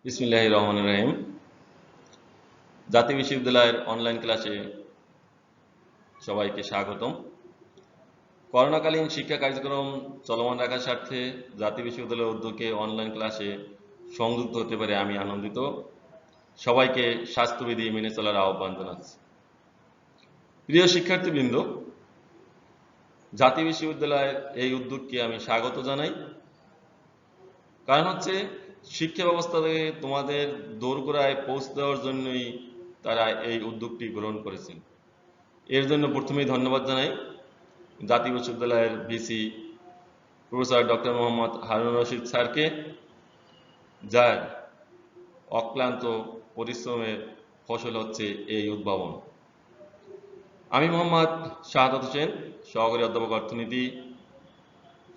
বিসমিল্লাহির রহমানির রহিম। জাতীয় বিশ্ববিদ্যালয়ের অনলাইন ক্লাসে সবাইকে স্বাগতম। করোনাকালীন শিক্ষা কার্যক্রম চলমান রাখার স্বার্থে জাতীয় বিশ্ববিদ্যালয়ের উদ্যোগে অনলাইন ক্লাসে সংযুক্ত হতে পারে আমি আনন্দিত। সবাইকে স্বাস্থ্যবিধি মেনে চলার আহ্বান জানাচ্ছি। প্রিয় শিক্ষার্থীবৃন্দ, জাতীয় বিশ্ববিদ্যালয়ের এই উদ্যোগকে আমি স্বাগত জানাই। কারণ হচ্ছে শিক্ষা ব্যবস্থা থেকে তোমাদের দোরগোড়ায় পৌঁছে দেওয়ার জন্যই তারা এই উদ্যোগটি গ্রহণ করেছেন। এর জন্য প্রথমেই ধন্যবাদ জানাই জাতীয় বিশ্ববিদ্যালয়ের VC professor doctor Mohammad Harun Rashid স্যারকে, যার অক্লান্ত পরিশ্রমের ফসল হচ্ছে এই উদ্ভাবন। আমি মোহাম্মদ শাহাদাত হোসেন, সহকারী অধ্যাপক অর্থনীতি,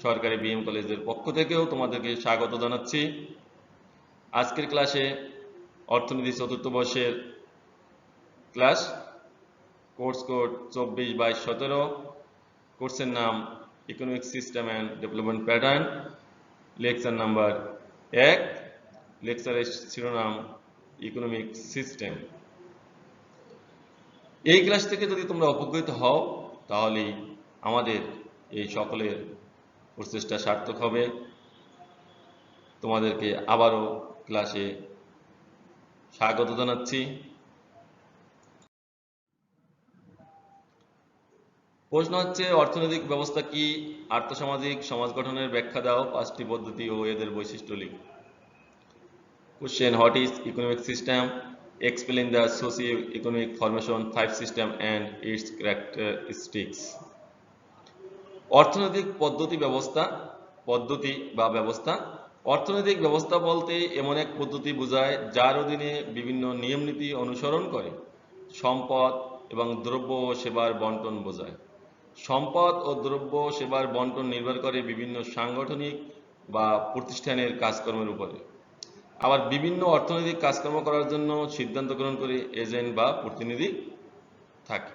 সরকারি বিএম কলেজের পক্ষ থেকেও তোমাদেরকে স্বাগত জানাচ্ছি। আজকের ক্লাসে অর্থনীতি চতুর্থ বর্ষের ক্লাস, কোর্স কোড 24/22-17, কোর্সের নাম economic system and development pattern, lecture number 1, লেকচারের শিরোনাম ইকোনমিক সিস্টেম। এই ক্লাস থেকে যদি তোমরা উপকৃত হও তাহলেই আমাদের এই সকলের প্রচেষ্টা সার্থক হবে। তোমাদেরকে আবারও ক্লাসে স্বাগত জানাচ্ছি। প্রশ্ন হচ্ছে, অর্থনৈতিক ব্যবস্থা কি? আর্থসামাজিক সমাজ গঠনের ব্যাখ্যা দাও, 5টি পদ্ধতি ও এদের বৈশিষ্ট্য লিখ। Question, what is economic system? Explain the socioeconomic formation, 5 system and it's characteristics. অর্থনৈতিক পদ্ধতি বা ব্যবস্থা। অর্থনৈতিক ব্যবস্থা বলতে এমন এক পদ্ধতি বোঝায় যার অধীনে বিভিন্ন নিয়মনীতি অনুসরণ করে সম্পদ এবং দ্রব্য ও সেবার বন্টন বোঝায়। সম্পদ ও দ্রব্য সেবার বন্টন নির্ভর করে বিভিন্ন সাংগঠনিক বা প্রতিষ্ঠানের কাজকর্মের উপরে। আবার বিভিন্ন অর্থনৈতিক কাজকর্ম করার জন্য সিদ্ধান্ত গ্রহণ করে এজেন্ট বা প্রতিনিধি থাকে।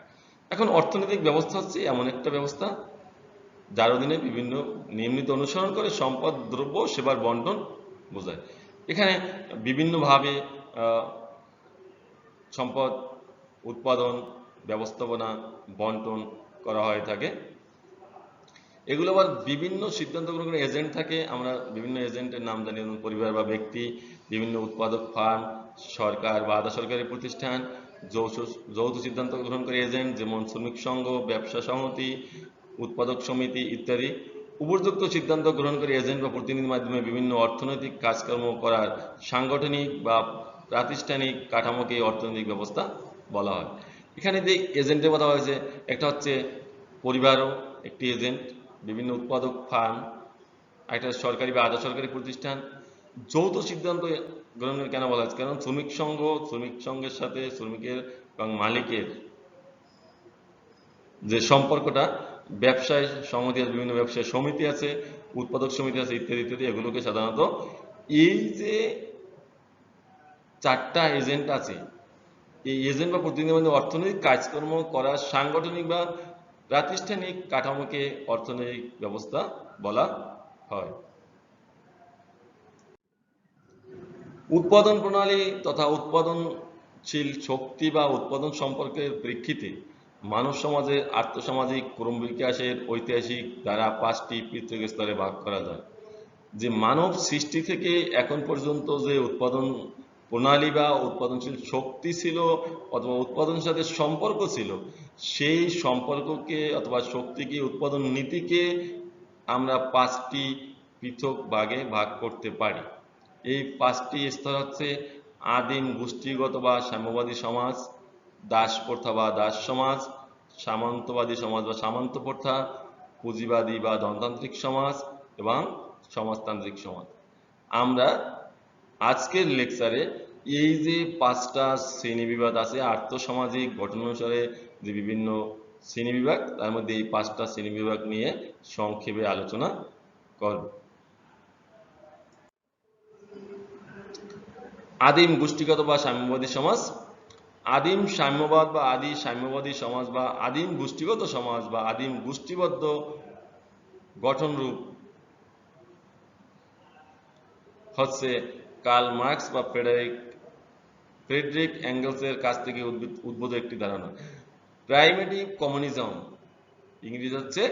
এখন অর্থনৈতিক ব্যবস্থা হচ্ছে এমন একটা ব্যবস্থা যার অধীনে বিভিন্ন নিয়মনীতি অনুসরণ করে সম্পদ, দ্রব্য, সেবার বন্টন বোঝায়। এখানে বিভিন্নভাবে সম্পদ উৎপাদন, ব্যবস্থাপনা, বন্টন করা হয়ে থাকে। এগুলো আবার বিভিন্ন সিদ্ধান্ত গ্রহণ করে এজেন্ট থাকে। আমরা বিভিন্ন এজেন্টের নাম জানি, যেমন পরিবার বা ব্যক্তি, বিভিন্ন উৎপাদক ফার্ম, সরকার বা আধা সরকারি প্রতিষ্ঠান, যৌথ সিদ্ধান্ত গ্রহণ করে এজেন্ট, যেমন শ্রমিক সংঘ, ব্যবসা সমিতি, উৎপাদক সমিতি ইত্যাদি। উপযুক্ত সিদ্ধান্ত গ্রহণ করে এজেন্ট বা প্রতিনিধির মাধ্যমে বিভিন্ন অর্থনৈতিক কাজকর্ম করার সাংগঠনিক বা প্রাতিষ্ঠানিক কাঠামোকে অর্থনৈতিক ব্যবস্থা বলা হয়। এখানে যে এজেন্টের কথা হয়েছে, একটা হচ্ছে পরিবারও একটি এজেন্ট, বিভিন্ন উৎপাদক ফার্ম, একটা সরকারি বা আধা সরকারি প্রতিষ্ঠান। যৌথ সিদ্ধান্ত গ্রহণের কেন বলা হয়েছে? কারণ শ্রমিক সংঘের সাথে শ্রমিকের এবং মালিকের যে সম্পর্কটা, ব্যবসায় সংহতি আছে, বিভিন্ন ব্যবসায় সমিতি আছে, উৎপাদক সমিতি আছে ইত্যাদি ইত্যাদি। এগুলোকে সাধারণত এই যে 4টা এজেন্ট আছে, এই এজেন্ট বা প্রতিনিধির মধ্যে অর্থনৈতিক কাজকর্ম করার সাংগঠনিক বা প্রাতিষ্ঠানিক কাঠামোকে অর্থনৈতিক ব্যবস্থা বলা হয়। উৎপাদন প্রণালী তথা উৎপাদনশীল শক্তি বা উৎপাদন সম্পর্কের প্রেক্ষিতে মানব সমাজের আর্থসামাজিক ক্রম বিকাশের ঐতিহাসিক ধারা 5টি পৃথক স্তরে ভাগ করা যায়। যে মানব সৃষ্টি থেকে এখন পর্যন্ত যে উৎপাদন প্রণালী বা উৎপাদনশীল শক্তি ছিল অথবা উৎপাদনের সাথে সম্পর্ক ছিল, সেই সম্পর্ককে অথবা শক্তিকে, উৎপাদন নীতিকে আমরা 5টি পৃথক ভাগে ভাগ করতে পারি। এই 5টি স্তর হচ্ছে আদিম গোষ্ঠীগত বা সাম্যবাদী সমাজ, দাস প্রথা বা দাস সমাজ, সামন্তবাদী সমাজ বা সামন্ত প্রথা, পুঁজিবাদী বা ধনতান্ত্রিক সমাজ এবং সমাজতান্ত্রিক সমাজ। আমরা আজকের লেকচারে এই যে 5টা শ্রেণীবিভাগ আছে আর্থসামাজিক গঠন অনুসারে, যে বিভিন্ন শ্রেণীবিভাগ, তার মধ্যে এই 5টা শ্রেণীবিভাগ নিয়ে সংক্ষেপে আলোচনা করব। আদিম গোষ্ঠীগত বা সাম্যবাদী সমাজ। আদিম সাম্যবাদ বা আদি সাম্যবাদী সমাজ বা আদিম গোষ্ঠীগত সমাজ বা আদিম গোষ্ঠীবদ্ধ গঠনরূপ হচ্ছে কার্ল মার্কস বা ফ্রেডরিক অ্যাঙ্গেলসের কাছ থেকে উদ্ভূত একটি ধারণা। প্রাইমেটিভ কমিউনিজম, ইংরেজি হচ্ছে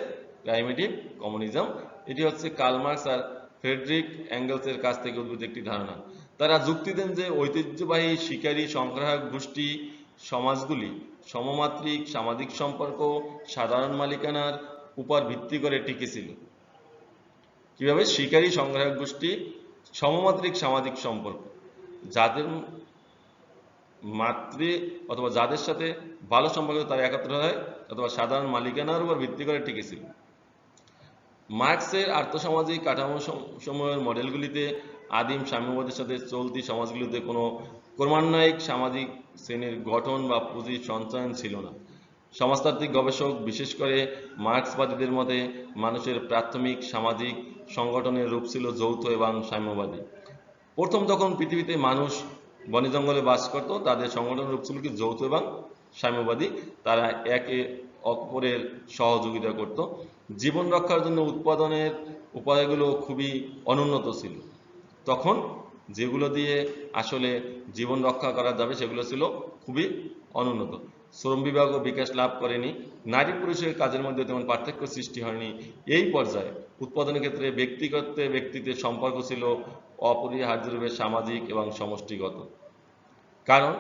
প্রাইমেটিভ কমিউনিজম, এটি হচ্ছে কার্ল মার্কস আর ফ্রেডরিক অ্যাঙ্গেলসের কাছ থেকে উদ্ভূত একটি ধারণা। তারা যুক্তি দেন যে ঐতিহ্যবাহী শিকারী সংগ্রাহক গোষ্ঠী সমাজগুলি সমমাত্রিক সামাজিক সম্পর্ক, সাধারণ মালিকানার উপর ভিত্তি করে টিকেছিল। কিভাবে? শিকারী সংগ্রাহক গোষ্ঠী সমমাত্রিক সামাজিক সম্পর্ক, যাদের মাতৃ অথবা যাদের সাথে ভালো সম্পর্ক তারা একত্র হয়, অথবা সাধারণ মালিকানার উপর ভিত্তি করে টিকেছিল। মার্কসের আর্থসামাজিক কাঠামো সমূহের মডেলগুলিতে আদিম সাম্যবাদের সাথে চলতি সমাজগুলিতে কোনো ক্রমান্বয়িক সামাজিক শ্রেণীর গঠন বা পুঁজির সঞ্চয়ন ছিল না। সমাজতাত্ত্বিক গবেষক, বিশেষ করে মার্ক্সবাদীদের মতে মানুষের প্রাথমিক সামাজিক সংগঠনের রূপ ছিল যৌথ এবং সাম্যবাদী। প্রথম যখন পৃথিবীতে মানুষ বনে জঙ্গলে বাস করত, তাদের সংগঠনের রূপ ছিল কি যৌথ এবং সাম্যবাদী। তারা একে অপরের সহযোগিতা করত। জীবন রক্ষার জন্য উৎপাদনের উপায়গুলো খুবই অনুন্নত ছিল। তখন যেগুলো দিয়ে আসলে জীবন রক্ষা করা যাবে সেগুলো ছিল খুবই অনুন্নত। শ্রম বিভাগও বিকাশ লাভ করেনি। নারী পুরুষের কাজের মধ্যে তেমন পার্থক্য সৃষ্টি হয়নি। এই পর্যায়ে উৎপাদনের ক্ষেত্রে ব্যক্তিত্বের সম্পর্ক ছিল অপরিহার্যরূপে সামাজিক এবং সমষ্টিগত। কারণ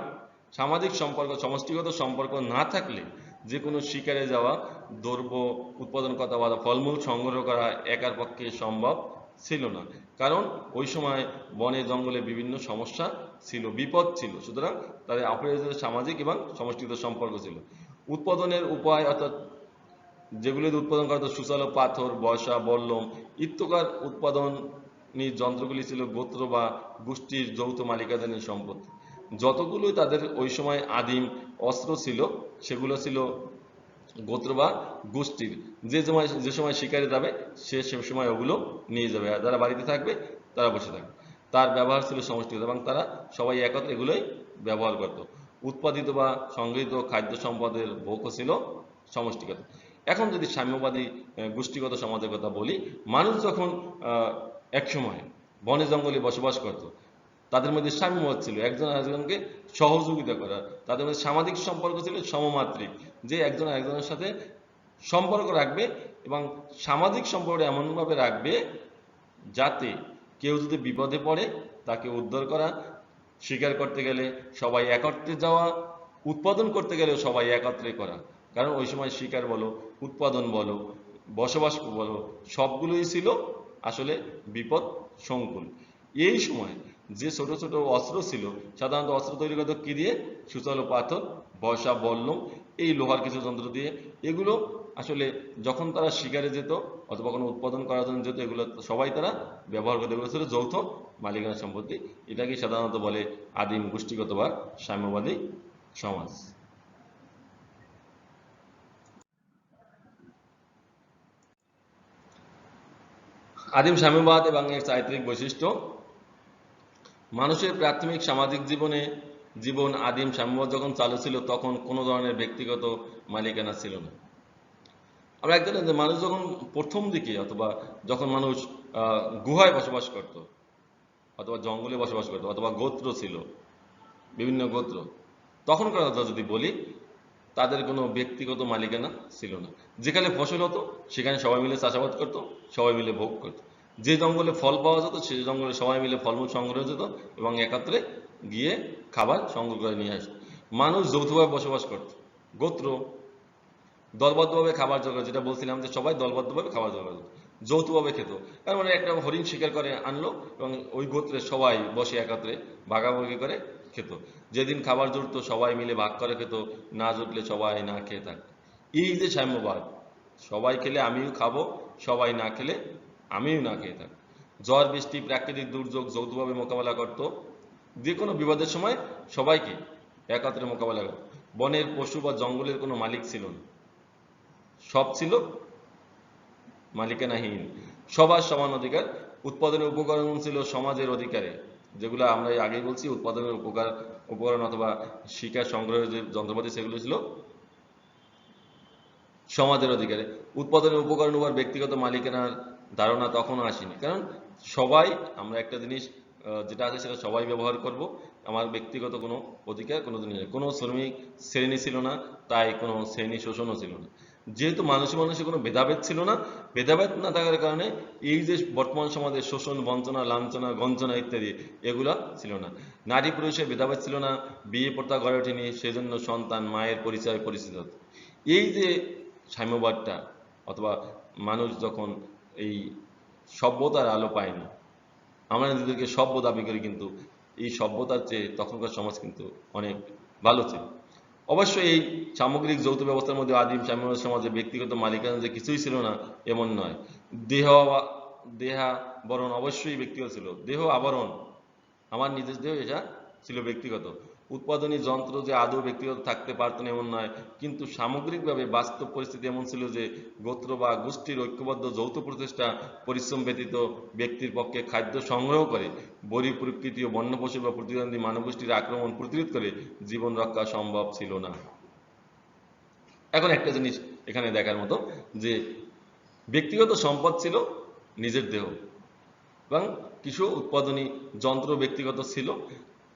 সমষ্টিগত সম্পর্ক না থাকলে যে কোনো শিকারে যাওয়া, দ্রব্য উৎপাদন করা বা ফলমূল সংগ্রহ করা একার পক্ষে সম্ভব ছিল না। কারণ ওই সময় বনে জঙ্গলে বিভিন্ন সমস্যা ছিল, বিপদ ছিল। সুতরাং তাদের অপরিহার্য সামাজিক এবং সমষ্টিগত সম্পর্ক ছিল। উৎপাদনের উপায়, অর্থাৎ যেগুলো উৎপাদন করা হতো, সুচালো পাথর, বর্ষা, বল্লম ইত্যাকার উৎপাদনী যন্ত্রগুলি ছিল গোত্র বা গোষ্ঠীর যৌথ মালিকানাধীন সম্পত্তি। যতগুলোই তাদের ওই সময় আদিম অস্ত্র ছিল সেগুলো ছিল গোত্র বা গোষ্ঠীর। যে সময় শিকারে যাবে সে সময় ওগুলো নিয়ে যাবে, আর যারা বাড়িতে থাকবে তারা বসে থাকবে। তার ব্যবহার ছিল সমষ্টিগত এবং তারা সবাই একত্রে এগুলোই ব্যবহার করত। উৎপাদিত বা সংগৃহীত খাদ্য সম্পদের ভোগও ছিল সমষ্টিগত। এখন যদি সাম্যবাদী গোষ্ঠীগত সমাজের কথা বলি, মানুষ যখন একসময় বনে জঙ্গলে বসবাস করত, তাদের মধ্যে সাম্যবাদ ছিল, একজন আরেকজনকে সহযোগিতা করা। তাদের মধ্যে সামাজিক সম্পর্ক ছিল সমমাত্রিক, যে একজন আরেকজনের সাথে সম্পর্ক রাখবে এবং সামাজিক সম্পর্ক এমনভাবে রাখবে যাতে কেউ যদি বিপদে পড়ে তাকে উদ্ধার করা, শিকার করতে গেলে সবাই একত্রে যাওয়া, উৎপাদন করতে গেলেও সবাই একত্রে করা। কারণ ওই সময় শিকার বলো, উৎপাদন বলো, বসবাস বলো, সবগুলোই ছিল আসলে বিপদ সংকুল। এই সময় যে ছোট ছোট অস্ত্র ছিল, সাধারণত অস্ত্র তৈরি করতো কি দিয়ে? সুচালো পাথর, বর্ষা, বল্লম, এই লোহার কিছু যন্ত্র দিয়ে। এগুলো আসলে যখন তারা শিকারে যেত অথবা কোনো উৎপাদন করার জন্য যেত, এগুলো সবাই তারা ব্যবহার করতে। এগুলো ছিল যৌথ মালিকানা সম্পত্তি। এটাকে সাধারণত বলে আদিম গোষ্ঠীগত বা সাম্যবাদী সমাজ। আদিম সাম্যবাদ এবং এর চারিত্রিক বৈশিষ্ট্য। মানুষের প্রাথমিক সামাজিক জীবন আদিম সাম্যবাদ যখন চালু ছিল তখন কোনো ধরনের ব্যক্তিগত মালিকানা ছিল না। আমরা একদিন যে মানুষ যখন প্রথম দিকে অথবা যখন মানুষ গুহায় বসবাস করত, অথবা জঙ্গলে বসবাস করত, অথবা গোত্র ছিল, বিভিন্ন গোত্র, তখনকার কথা যদি বলি, তাদের কোনো ব্যক্তিগত মালিকানা ছিল না। যেখানে ফসল হতো সেখানে সবাই মিলে চাষাবাদ করত, সবাই মিলে ভোগ করত। যে জঙ্গলে ফল পাওয়া যেত সে জঙ্গলে সবাই মিলে ফলমূল সংগ্রহ যেত এবং একত্রে গিয়ে খাবার সংগ্রহ করে নিয়ে আসত। মানুষ যৌথভাবে বসবাস করত। গোত্র দলবদ্ধভাবে খাবার জোগাড়, যেটা বলছিলাম যে সবাই দলবদ্ধভাবে খাবার জোগাড়, যৌথভাবে খেত। তার মানে একটা হরিণ শিকার করে আনলো এবং ওই গোত্রের সবাই বসে একত্রে ভাগাভাগি করে খেত। যেদিন খাবার জুটতো সবাই মিলে ভাগ করে খেত, না জুটলে সবাই না খেয়ে থাকতো। এই যে সাম্যবাদ, সবাই খেলে আমিও খাবো, সবাই না খেলে আমিও না খেয়ে থাকবো। ঝড় বৃষ্টি, প্রাকৃতিক দুর্যোগ যৌথভাবে মোকাবেলা করত। যে কোনো বিপদের সময় সবাইকে একত্রে মোকাবেলা করত। বনের পশু বা জঙ্গলের কোনো মালিক ছিল না, সব ছিল মালিকানাহীন। সবার সমান অধিকার। উৎপাদনের উপকরণ ছিল সমাজের অধিকারে, যেগুলো আমরা আগেই বলছি, উৎপাদনের উপকরণ অথবা শিকার সংগ্রহের যে যন্ত্রপাতি সেগুলো ছিল সমাজের অধিকারে। উৎপাদনের উপকরণ উপর ব্যক্তিগত মালিকানার ধারণা তখনও আসেনি। কারণ সবাই, আমরা একটা জিনিস যেটা আছে সেটা সবাই ব্যবহার করব, আমার ব্যক্তিগত কোনো অধিকার কোনোদিন নেই। কোনো শ্রমিক শ্রেণী ছিল না, তাই কোনো শ্রেণী শোষণও ছিল না। যেহেতু মানুষে মানুষে কোনো ভেদাভেদ ছিল না, ভেদাভেদ না থাকার কারণে এই যে বর্তমান সমাজে শোষণ, বঞ্চনা, লাঞ্ছনা, গঞ্জনা ইত্যাদি এগুলা ছিল না। নারী পুরুষের ভেদাভেদ ছিল না, বিয়ে প্রথা গড়ে ওঠেনি, সেজন্য সন্তান মায়ের পরিচয় পরিচিত হতো। এই যে সাম্যবাদটা, অথবা মানুষ যখন এই সভ্যতার আলো পায়নি, আমরা নিজেদেরকে সভ্য দাবি করি, কিন্তু এই সভ্যতার চেয়ে তখনকার সমাজ কিন্তু অনেক ভালো ছিল। অবশ্যই এই সামগ্রিক যৌথ ব্যবস্থার মধ্যে আদিম সাম্যবাদী সমাজে ব্যক্তিগত মালিকানা যে কিছুই ছিল না এমন নয়। দেহ দেহাবরণ অবশ্যই ব্যক্তিগত ছিল। দেহ আবরণ, আমার নিজের দেহ, এটা ছিল ব্যক্তিগত। উৎপাদনী যন্ত্র যে আদৌ ব্যক্তিগত থাকতে পারত না এমন নয়, কিন্তু সামগ্রিকভাবে বাস্তব পরিস্থিতি এমন ছিল যে গোত্র বা গোষ্ঠীর ঐক্যবদ্ধ যৌথ প্রচেষ্টা পরিশ্রম ব্যতীত ব্যক্তির পক্ষে খাদ্য সংগ্রহ করে বড়ি প্রকৃতি ও বন্য পশু বা প্রতিদ্বন্দ্বী মানবগোষ্ঠীর আক্রমণ প্রতিরোধ করে জীবন রক্ষা সম্ভব ছিল না। এখন একটা জিনিস এখানে দেখার মতো, যে ব্যক্তিগত সম্পদ ছিল নিজের দেহ, এবং কিছু উৎপাদনী যন্ত্র ব্যক্তিগত ছিল,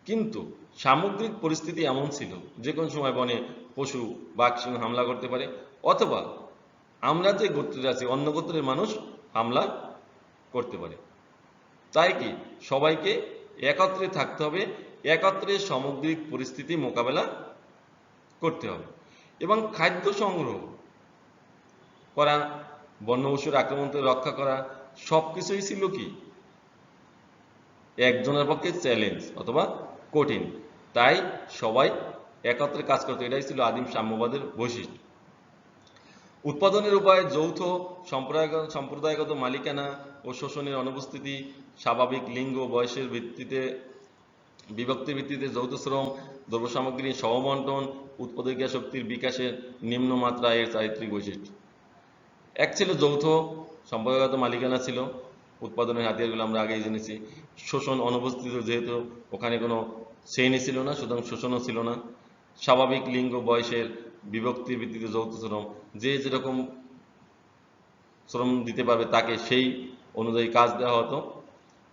কিন্তু সামগ্রিক পরিস্থিতি এমন ছিল যে কোনো সময় বনে পশু বাঘ সিংহ হামলা করতে পারে, অথবা আমরা যে গোত্রে আছি অন্য গোত্রের মানুষ হামলা করতে পারে। তাই কি সবাইকে একত্রে থাকতে হবে, একত্রে সামগ্রিক পরিস্থিতি মোকাবেলা করতে হবে, এবং খাদ্য সংগ্রহ করা, বন্য পশুর আক্রমণ থেকে রক্ষা করা, সবকিছুই ছিল কি একজনের পক্ষে চ্যালেঞ্জ অথবা কঠিন। তাই সবাই একত্রে কাজ করতে, এটাই ছিল আদিম সাম্যবাদের বৈশিষ্ট্য। উৎপাদনের উপায় যৌথ, সম্প্রদায়গত মালিকানা ও শোষণের অনুপস্থিতি, স্বাভাবিক লিঙ্গ বয়সের ভিত্তিতে বিভক্তির ভিত্তিতে যৌথ শ্রম, দ্রব্য সামগ্রী সমবন্টন, উৎপাদকিয়া শক্তির বিকাশের নিম্নমাত্রা এর চারিত্রিক বৈশিষ্ট্য। এক ছিল যৌথ, সম্প্রদায়গত মালিকানা ছিল, উৎপাদনের হাতিয়ারগুলো আমরা আগেই জেনেছি। শোষণ অনুপস্থিত, যেহেতু ওখানে কোনো শ্রেণী ছিল না, সুতরাং শোষণও ছিল না। স্বাভাবিক লিঙ্গ বয়সের বিভক্তির ভিত্তিতে যৌথ শ্রম, যে যেরকম শ্রম দিতে পারবে তাকে সেই অনুযায়ী কাজ দেওয়া হতো।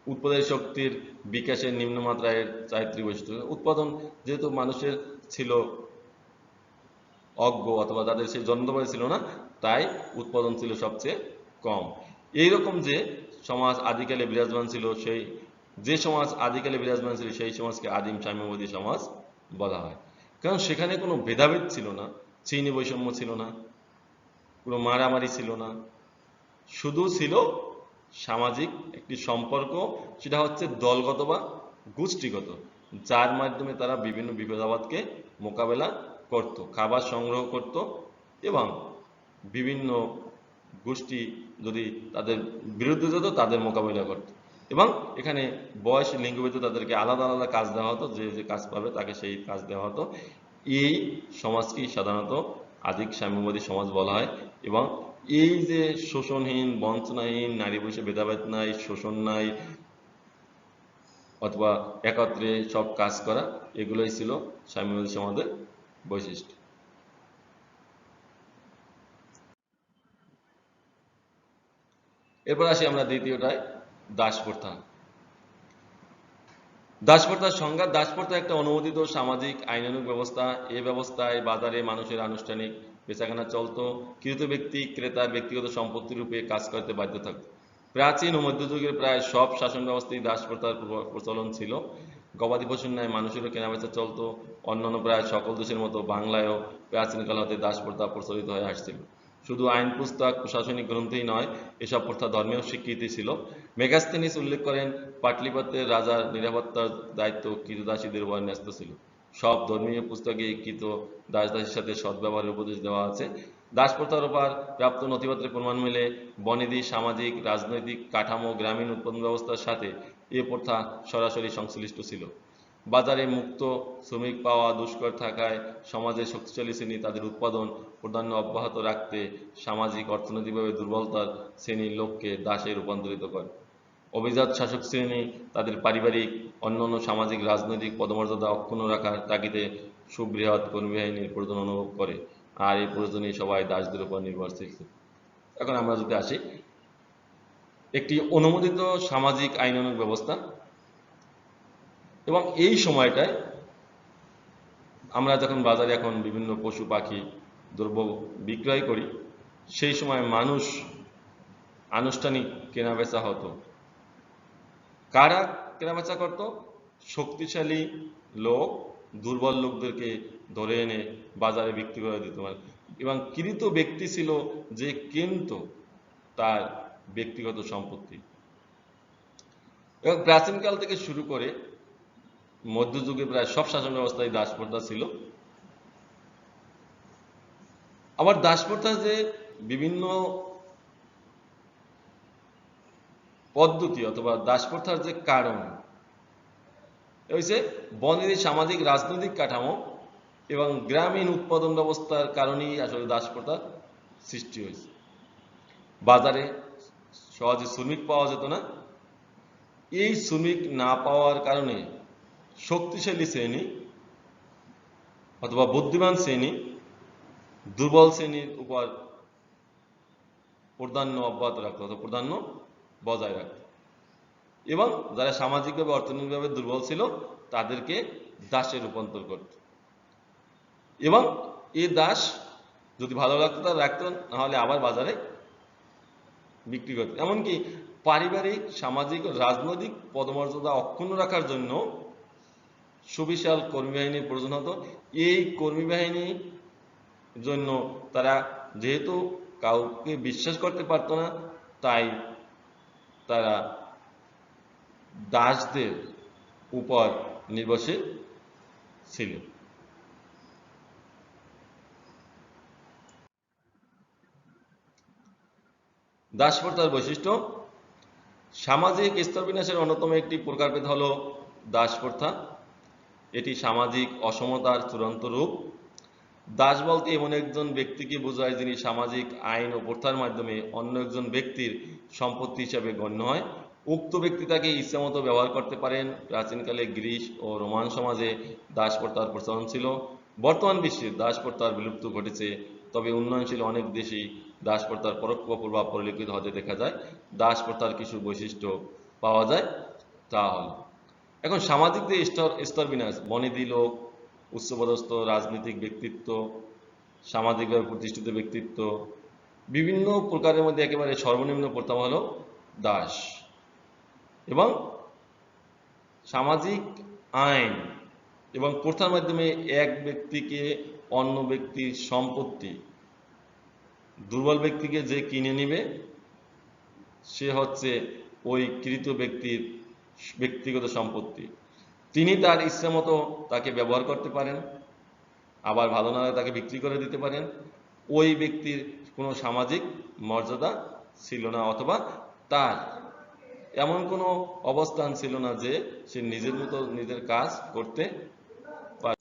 উৎপাদন শক্তির বিকাশের নিম্নমাত্রায় চারিত্রিক বৈশিষ্ট্য, উৎপাদন যেহেতু মানুষের ছিল অজ্ঞ, অথবা তাদের সেই যন্ত্রপাতি ছিল না, তাই উৎপাদন ছিল সবচেয়ে কম। এইরকম যে সমাজ আদিকালে বিরাজমান ছিল, সেই যে সমাজ আদিকালে বিরাজমান ছিল সেই সমাজকে আদিম সাম্যবাদী সমাজ বলা হয়। কারণ সেখানে কোনো ভেদাভেদ ছিল না, শ্রেণী বৈষম্য ছিল না, কোনো মারামারি ছিল না, শুধু ছিল সামাজিক একটি সম্পর্ক, সেটা হচ্ছে দলগত বা গোষ্ঠীগত, যার মাধ্যমে তারা বিভিন্ন বিপদাবাদকে মোকাবেলা করত, খাবার সংগ্রহ করত, এবং বিভিন্ন গোষ্ঠী যদি তাদের বিরুদ্ধে যেত তাদের মোকাবিলা করত। এবং এখানে বয়স লিঙ্গভেদে তাদেরকে আলাদা আলাদা কাজ দেওয়া হতো, যে যে কাজ পাবে তাকে সেই কাজ দেওয়া হতো। এই সমাজকেই সাধারণত আদিম সাম্যবাদী সমাজ বলা হয়। এবং এই যে শোষণহীন, বঞ্চনাহীন, নারী পুরুষে ভেদাভেদ নাই, শোষণ নাই, অথবা একত্রে সব কাজ করা, এগুলোই ছিল সাম্যবাদী সমাজের বৈশিষ্ট্য। এরপর আসি আমরা দ্বিতীয়টায়, দাস প্রথা। দাস প্রথার সংজ্ঞা: দাস প্রথা একটা অনুমোদিত সামাজিক আইনানুগ ব্যবস্থা। এ ব্যবস্থায় বাজারে মানুষের আনুষ্ঠানিক বেচাকেনা চলত, কৃত ব্যক্তি ক্রেতার ব্যক্তিগত সম্পত্তি রূপে কাজ করতে বাধ্য থাকত। প্রাচীন ও মধ্যযুগের প্রায় সব শাসন ব্যবস্থায় দাস প্রথার প্রচলন ছিল। গবাদি পশুর ন্যায় মানুষেরও কেনাবেচা চলত। অন্যান্য প্রায় সকল দেশের মতো বাংলায়ও প্রাচীনকাল হতে দাস প্রথা প্রচলিত হয়ে আসছিল। শুধু আইন পুস্তক, প্রশাসনিক গ্রন্থেই নয়, এসব প্রথা ধর্মীয় স্বীকৃতি ছিল। মেগাস্থেনিস উল্লেখ করেন, পাটলিপুত্রের রাজার নিরাপত্তার দায়িত্ব কৃতদাসীদের উপর ন্যস্ত ছিল। সব ধর্মীয় পুস্তকে কৃত দাস দাসীর সাথে সদ্ব্যবহারের উপদেশ দেওয়া আছে। দাস প্রথার উপর প্রাপ্ত নথিপত্রের প্রমাণ মেলে বনেদি সামাজিক রাজনৈতিক কাঠামো, গ্রামীণ উৎপাদন ব্যবস্থার সাথে এ প্রথা সরাসরি সংশ্লিষ্ট ছিল। বাজারে মুক্ত শ্রমিক পাওয়া দুষ্কর থাকায় সমাজের শক্তিশালী শ্রেণী তাদের উৎপাদন প্রাধান্য অব্যাহত রাখতে সামাজিক অর্থনৈতিকভাবে দুর্বলতার শ্রেণীর লোককে দাসে রূপান্তরিত করে। অভিজাত শাসক শ্রেণী তাদের পারিবারিক অন্যান্য সামাজিক রাজনৈতিক পদমর্যাদা অক্ষুণ্ণ রাখার তাগিদে সুবৃহৎ কর্মী বাহিনীর প্রয়োজন অনুভব করে, আর এই প্রয়োজনে সবাই দাসদের উপর নির্ভরশীল ছিল। এখন আমরা যদি আসি একটি অনুমোদিত সামাজিক আইনানুগ ব্যবস্থা। এবং এই সময়টায় আমরা যখন বাজারে এখন বিভিন্ন পশু পাখি দ্রব্য বিক্রয় করি, সেই সময় মানুষ আনুষ্ঠানিক কেনাবেচা হতো। কারা কেনাবেচা করত? শক্তিশালী লোক দুর্বল লোকদেরকে ধরে এনে বাজারে বিক্রি করে দিত এবং কৃত ব্যক্তি ছিল যে কিনত তার ব্যক্তিগত সম্পত্তি। এবং প্রাচীনকাল থেকে শুরু করে মধ্যযুগে প্রায় সব শাসন ব্যবস্থায় দাসপ্রথা ছিল। আবার দাসপ্রথা যে বিভিন্ন পদ্ধতি অথবা দাসপ্রথার যে কারণ হয়েছে বনেদি সামাজিক রাজনৈতিক কাঠামো এবং গ্রামীণ উৎপাদন ব্যবস্থার কারণেই আসলে দাসপ্রথার সৃষ্টি হয়েছে। বাজারে সহজে শ্রমিক পাওয়া যেত না। এই শ্রমিক না পাওয়ার কারণে শক্তিশালী শ্রেণী অথবা বুদ্ধিমান শ্রেণী দুর্বল শ্রেণীর উপর প্রাধান্য অব্যাহত রাখত অথবা প্রাধান্য বজায় রাখত এবং যারা সামাজিকভাবে অর্থনৈতিকভাবে দুর্বল ছিল তাদেরকে দাসে রূপান্তর করত এবং এই দাস যদি ভালো লাগতো তারা রাখতো, নাহলে আবার বাজারে বিক্রি করত। এমনকি পারিবারিক সামাজিক ও রাজনৈতিক পদমর্যাদা অক্ষুণ্ণ রাখার জন্য সুবিশাল কর্মী বাহিনীর প্রয়োজন হতো। এই কর্মী বাহিনীর জন্য তারা যেহেতু কাউকে বিশ্বাস করতে পারত না, তাই তারা দাসদের উপর নির্ভরশীল ছিল। দাসপ্রথার বৈশিষ্ট্য। সামাজিক স্তরবিন্যাসের অন্যতম একটি প্রকারভেদ হল দাসপ্রথা। এটি সামাজিক অসমতার চূড়ান্ত রূপ। দাস বলতে এমন একজন ব্যক্তিকে বোঝায় যিনি সামাজিক আইন ও প্রথার মাধ্যমে অন্য একজন ব্যক্তির সম্পত্তি হিসাবে গণ্য হয়। উক্ত ব্যক্তি তাকে ইচ্ছামতো ব্যবহার করতে পারেন। প্রাচীনকালে গ্রিস ও রোমান সমাজে দাসপ্রথার প্রচলন ছিল। বর্তমান বিশ্বে দাসপ্রথার বিলুপ্ত ঘটেছে, তবে উন্নয়নশীল অনেক দেশেই দাসপ্রথার পরোক্ষ প্রভাব পরিলক্ষিত হতে দেখা যায়। দাসপ্রথার কিছু বৈশিষ্ট্য পাওয়া যায়, তা হল এখন সামাজিক যে স্তরবিন্যাস, বনেদি লোক, উচ্চপদস্থ রাজনৈতিক ব্যক্তিত্ব, সামাজিকভাবে প্রতিষ্ঠিত ব্যক্তিত্ব, বিভিন্ন প্রকারের মধ্যে একেবারে সর্বনিম্ন প্রথম হল দাস। এবং সামাজিক আইন এবং প্রথার মাধ্যমে এক ব্যক্তিকে অন্য ব্যক্তির সম্পত্তি, দুর্বল ব্যক্তিকে যে কিনে নিবে সে হচ্ছে ওই কৃত ব্যক্তির ব্যক্তিগত সম্পত্তি। তিনি তার ইচ্ছা মতো তাকে ব্যবহার করতে পারেন, আবার ভালো না হলে তাকে বিক্রি করে দিতে পারেন। ওই ব্যক্তির কোনো সামাজিক মর্যাদা ছিল না অথবা তার এমন কোনো অবস্থান ছিল না যে সে নিজের মতো নিজের কাজ করতে পারে।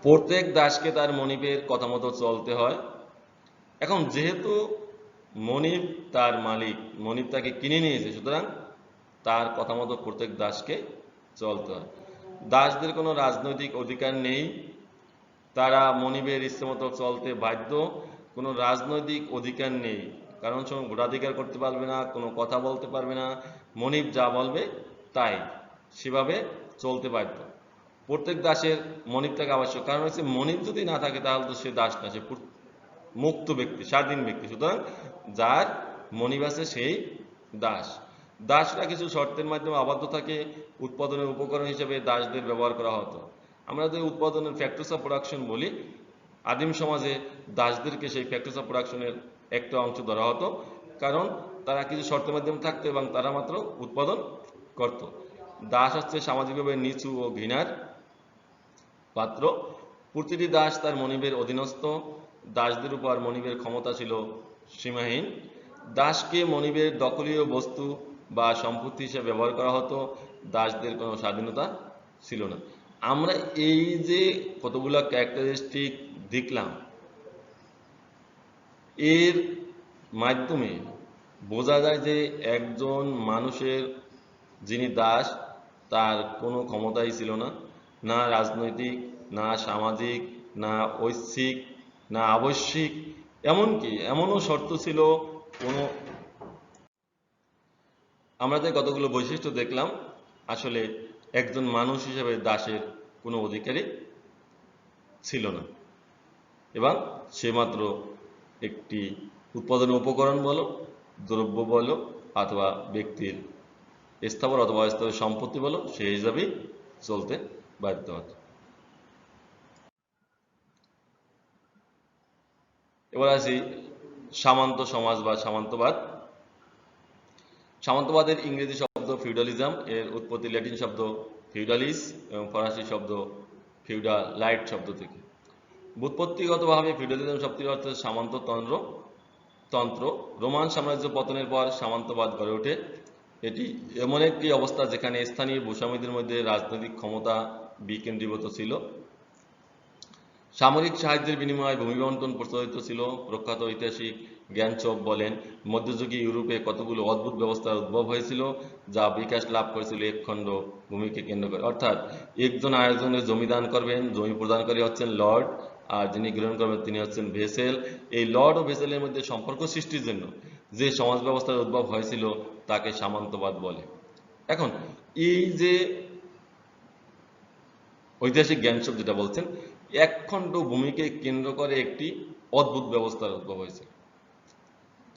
প্রত্যেক দাসকে তার মনিবের কথা মতো চলতে হয়। এখন যেহেতু মনিব তার মালিক, মনিব তাকে কিনে নিয়েছে, সুতরাং তার কথা মতো প্রত্যেক দাসকে চলতে হয়। দাসদের কোনো রাজনৈতিক অধিকার নেই, তারা মনিবের ইচ্ছে মতো চলতে বাধ্য। কোনো রাজনৈতিক অধিকার নেই, কারণ সে ভোটাধিকার করতে পারবে না, কোনো কথা বলতে পারবে না। মনিব যা বলবে তাই, সেভাবে চলতে বাধ্য। প্রত্যেক দাসের মনিব থাকা আবশ্যক, কারণ হচ্ছে মনিব যদি না থাকে তাহলে তো সে দাস না, সে মুক্ত ব্যক্তি, স্বাধীন ব্যক্তি। সুতরাং যার মনিব আছে সেই দাস। দাসরা কিছু শর্তের মাধ্যমে আবদ্ধ থাকে। উৎপাদনের উপকরণ হিসেবে দাসদের ব্যবহার করা হতো। আমরা যে উৎপাদনের ফ্যাক্টরস অফ প্রোডাকশন বলি, আদিম সমাজে দাসদেরকে সেই ফ্যাক্টরস অফ প্রোডাকশনের একটা অংশ ধরা হতো, কারণ তারা কিছু শর্তের মাধ্যমে থাকতো এবং তারা মাত্র উৎপাদন করত। দাস হচ্ছে সামাজিকভাবে নিচু ও ঘৃণার পাত্র। প্রতিটি দাস তার মনিবের অধীনস্থ। দাসদের উপর মনিবের ক্ষমতা ছিল সীমাহীন। দাসকে মনিবের দখলীয় বস্তু বা সম্পত্তি হিসেবে ব্যবহার করা হতো। দাসদের কোনো স্বাধীনতা ছিল না। আমরা এই যে কতগুলো ক্যারেক্টারিস্টিক দেখলাম, এর মাধ্যমে বোঝা যায় যে একজন মানুষের যিনি দাস, তার কোনো ক্ষমতাই ছিল না, না রাজনৈতিক, না সামাজিক, না ঐচ্ছিক, না আবশ্যিক। এমনকি এমনও শর্ত ছিল কোনো, আমরা যে কতগুলো বৈশিষ্ট্য দেখলাম, আসলে একজন মানুষ হিসেবে দাসের কোনো অধিকারই ছিল না, এবং সে মাত্র একটি উৎপাদন উপকরণ বলো, দ্রব্য বলো, অথবা ব্যক্তির স্থাবর অথবা অস্থাবর সম্পত্তি বলো, সেই হিসাবেই চলতে বাধ্য হতো। এবার আসি সামন্ত সমাজ বা সামন্তবাদ। সামন্তবাদের ইংরেজি শব্দ ফিউডালিজম, এর উৎপত্তি ল্যাটিন শব্দ ফিউডালিস এবং ফরাসি শব্দ ফিউডালাইট শব্দ থেকে। ব্যুৎপত্তিগতভাবে ফিউডালিজম শব্দটির অর্থ সামন্ততন্ত্র তন্ত্র। রোমান সাম্রাজ্য পতনের পর সামন্তবাদ গড়ে ওঠে। এটি এমন একটি অবস্থা যেখানে স্থানীয় ভূস্বামীদের মধ্যে রাজনৈতিক ক্ষমতা বিকেন্দ্রীভূত ছিল। সামরিক সাহায্যের বিনিময়ে ভূমি বণ্টন প্রচলিত ছিল। প্রখ্যাত ঐতিহাসিক জ্ঞানচোপ বলেন, মধ্যযুগীয় ইউরোপে কতগুলো অদ্ভুত ব্যবস্থার উদ্ভব হয়েছিল যা বিকাশ লাভ করেছিল একখণ্ড ভূমিকে কেন্দ্র করে। অর্থাৎ একজন আরেকজনের জমি দান করবেন, জমি প্রদানকারী হচ্ছেন লর্ড, আর যিনি গ্রহণ করবেন তিনি হচ্ছেন ভেসেল। এই লর্ড ও ভেসেলের মধ্যে সম্পর্ক সৃষ্টির জন্য যে সমাজ ব্যবস্থার উদ্ভব হয়েছিল তাকে সামন্তবাদ বলে। এখন এই যে ঐতিহাসিক জ্ঞানচোপ যেটা বলছেন, একখণ্ড ভূমিকে কেন্দ্র করে একটি অদ্ভুত ব্যবস্থার উদ্ভব হয়েছে।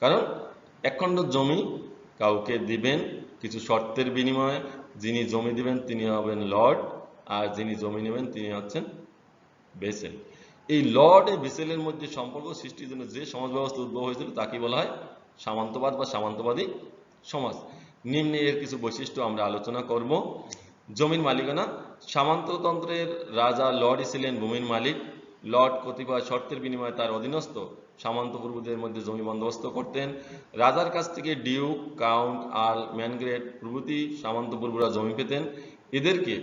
কারণ একখণ্ড জমি কাউকে দিবেন কিছু শর্তের বিনিময়ে, যিনি জমি দিবেন তিনি হবেন লর্ড, আর যিনি জমি নেবেন তিনি হচ্ছেন ভেসেল। এই লর্ড এবং ভেসেলের মধ্যে সম্পর্ক সৃষ্টির জন্য যে সমাজ ব্যবস্থা উদ্ভব হয়েছিল তাকে বলা হয় সামন্তবাদ বা সামন্তবাদী সমাজ। নিম্নে এর কিছু বৈশিষ্ট্য আমরা আলোচনা করব। জমির মালিকানা। সামন্ততন্ত্রের রাজা লর্ডই ছিলেন ভূমির মালিক। লর্ড কতিপয় শর্তের বিনিময়ে তার অধীনস্থ সামন্তপূর্বদের মধ্যে জমি বন্দোবস্ত করতেন। রাজার কাছ থেকে ডিউক, কাউন্ট, আর্ল, ম্যানগ্রেট প্রভৃতি সামন্তপূর্বরা জমি পেতেন। এদেরকে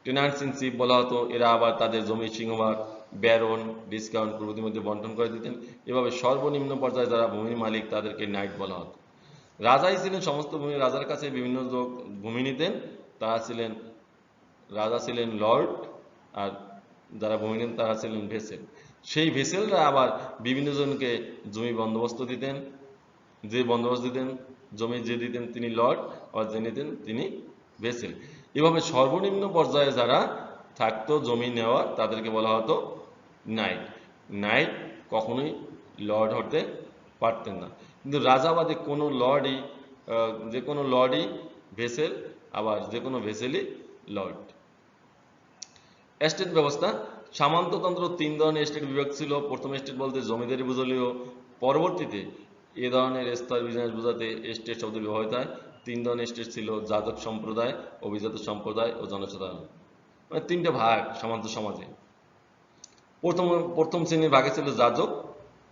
টেনান্টস ইন চিফ বলা হতো। এরা আবার তাদের জমির সিংহভাগ ব্যারন, ডিসকাউন্ট প্রভৃতির মধ্যে বন্টন করে দিতেন। এভাবে সর্বনিম্ন পর্যায়ে যারা ভূমির মালিক তাদেরকে নাইট বলা হতো। রাজাই ছিলেন সমস্ত ভূমি। রাজার কাছে বিভিন্ন লোক ভূমি নিতেন, তারা ছিলেন রাজা ছিলেন লর্ড, আর যারা ভূমি নিতেন তারা ছিলেন ভেসেল। সেই ভেসেলরা আবার বিভিন্ন জনকে জমি বন্দোবস্ত দিতেন। যে বন্দোবস্ত দিতেন জমি যে দিতেন তিনি লর্ড, আর যে নিতেন তিনি ভেসেল। এভাবে সর্বনিম্ন পর্যায়ে যারা থাকতো জমি নেওয়া তাদেরকে বলা হতো নাইট। নাইট কখনোই লর্ড হতে পারতেন না, কিন্তু রাজাবাদে কোনো লর্ডই যে কোনো লর্ডই ভেসেল, আবার যে কোনো ভেসেলই লর্ড। এস্টেট ব্যবস্থা। সামন্ততন্ত্র তিন ধরনের এস্টেট বিভাগ ছিল। প্রথম এস্টেট বলতে জমিদারি বুঝলেও পরবর্তীতে এ ধরনের স্তর বিন্যাস বোঝাতে এস্টেট শব্দ ব্যবহৃত হয়। তিন ধরনের এস্টেট ছিল: যাজক সম্প্রদায়, অভিজাত সম্প্রদায় ও জনসাধারণ। মানে তিনটা ভাগ সামন্ত সমাজে। প্রথম শ্রেণীর ভাগে ছিল যাজক,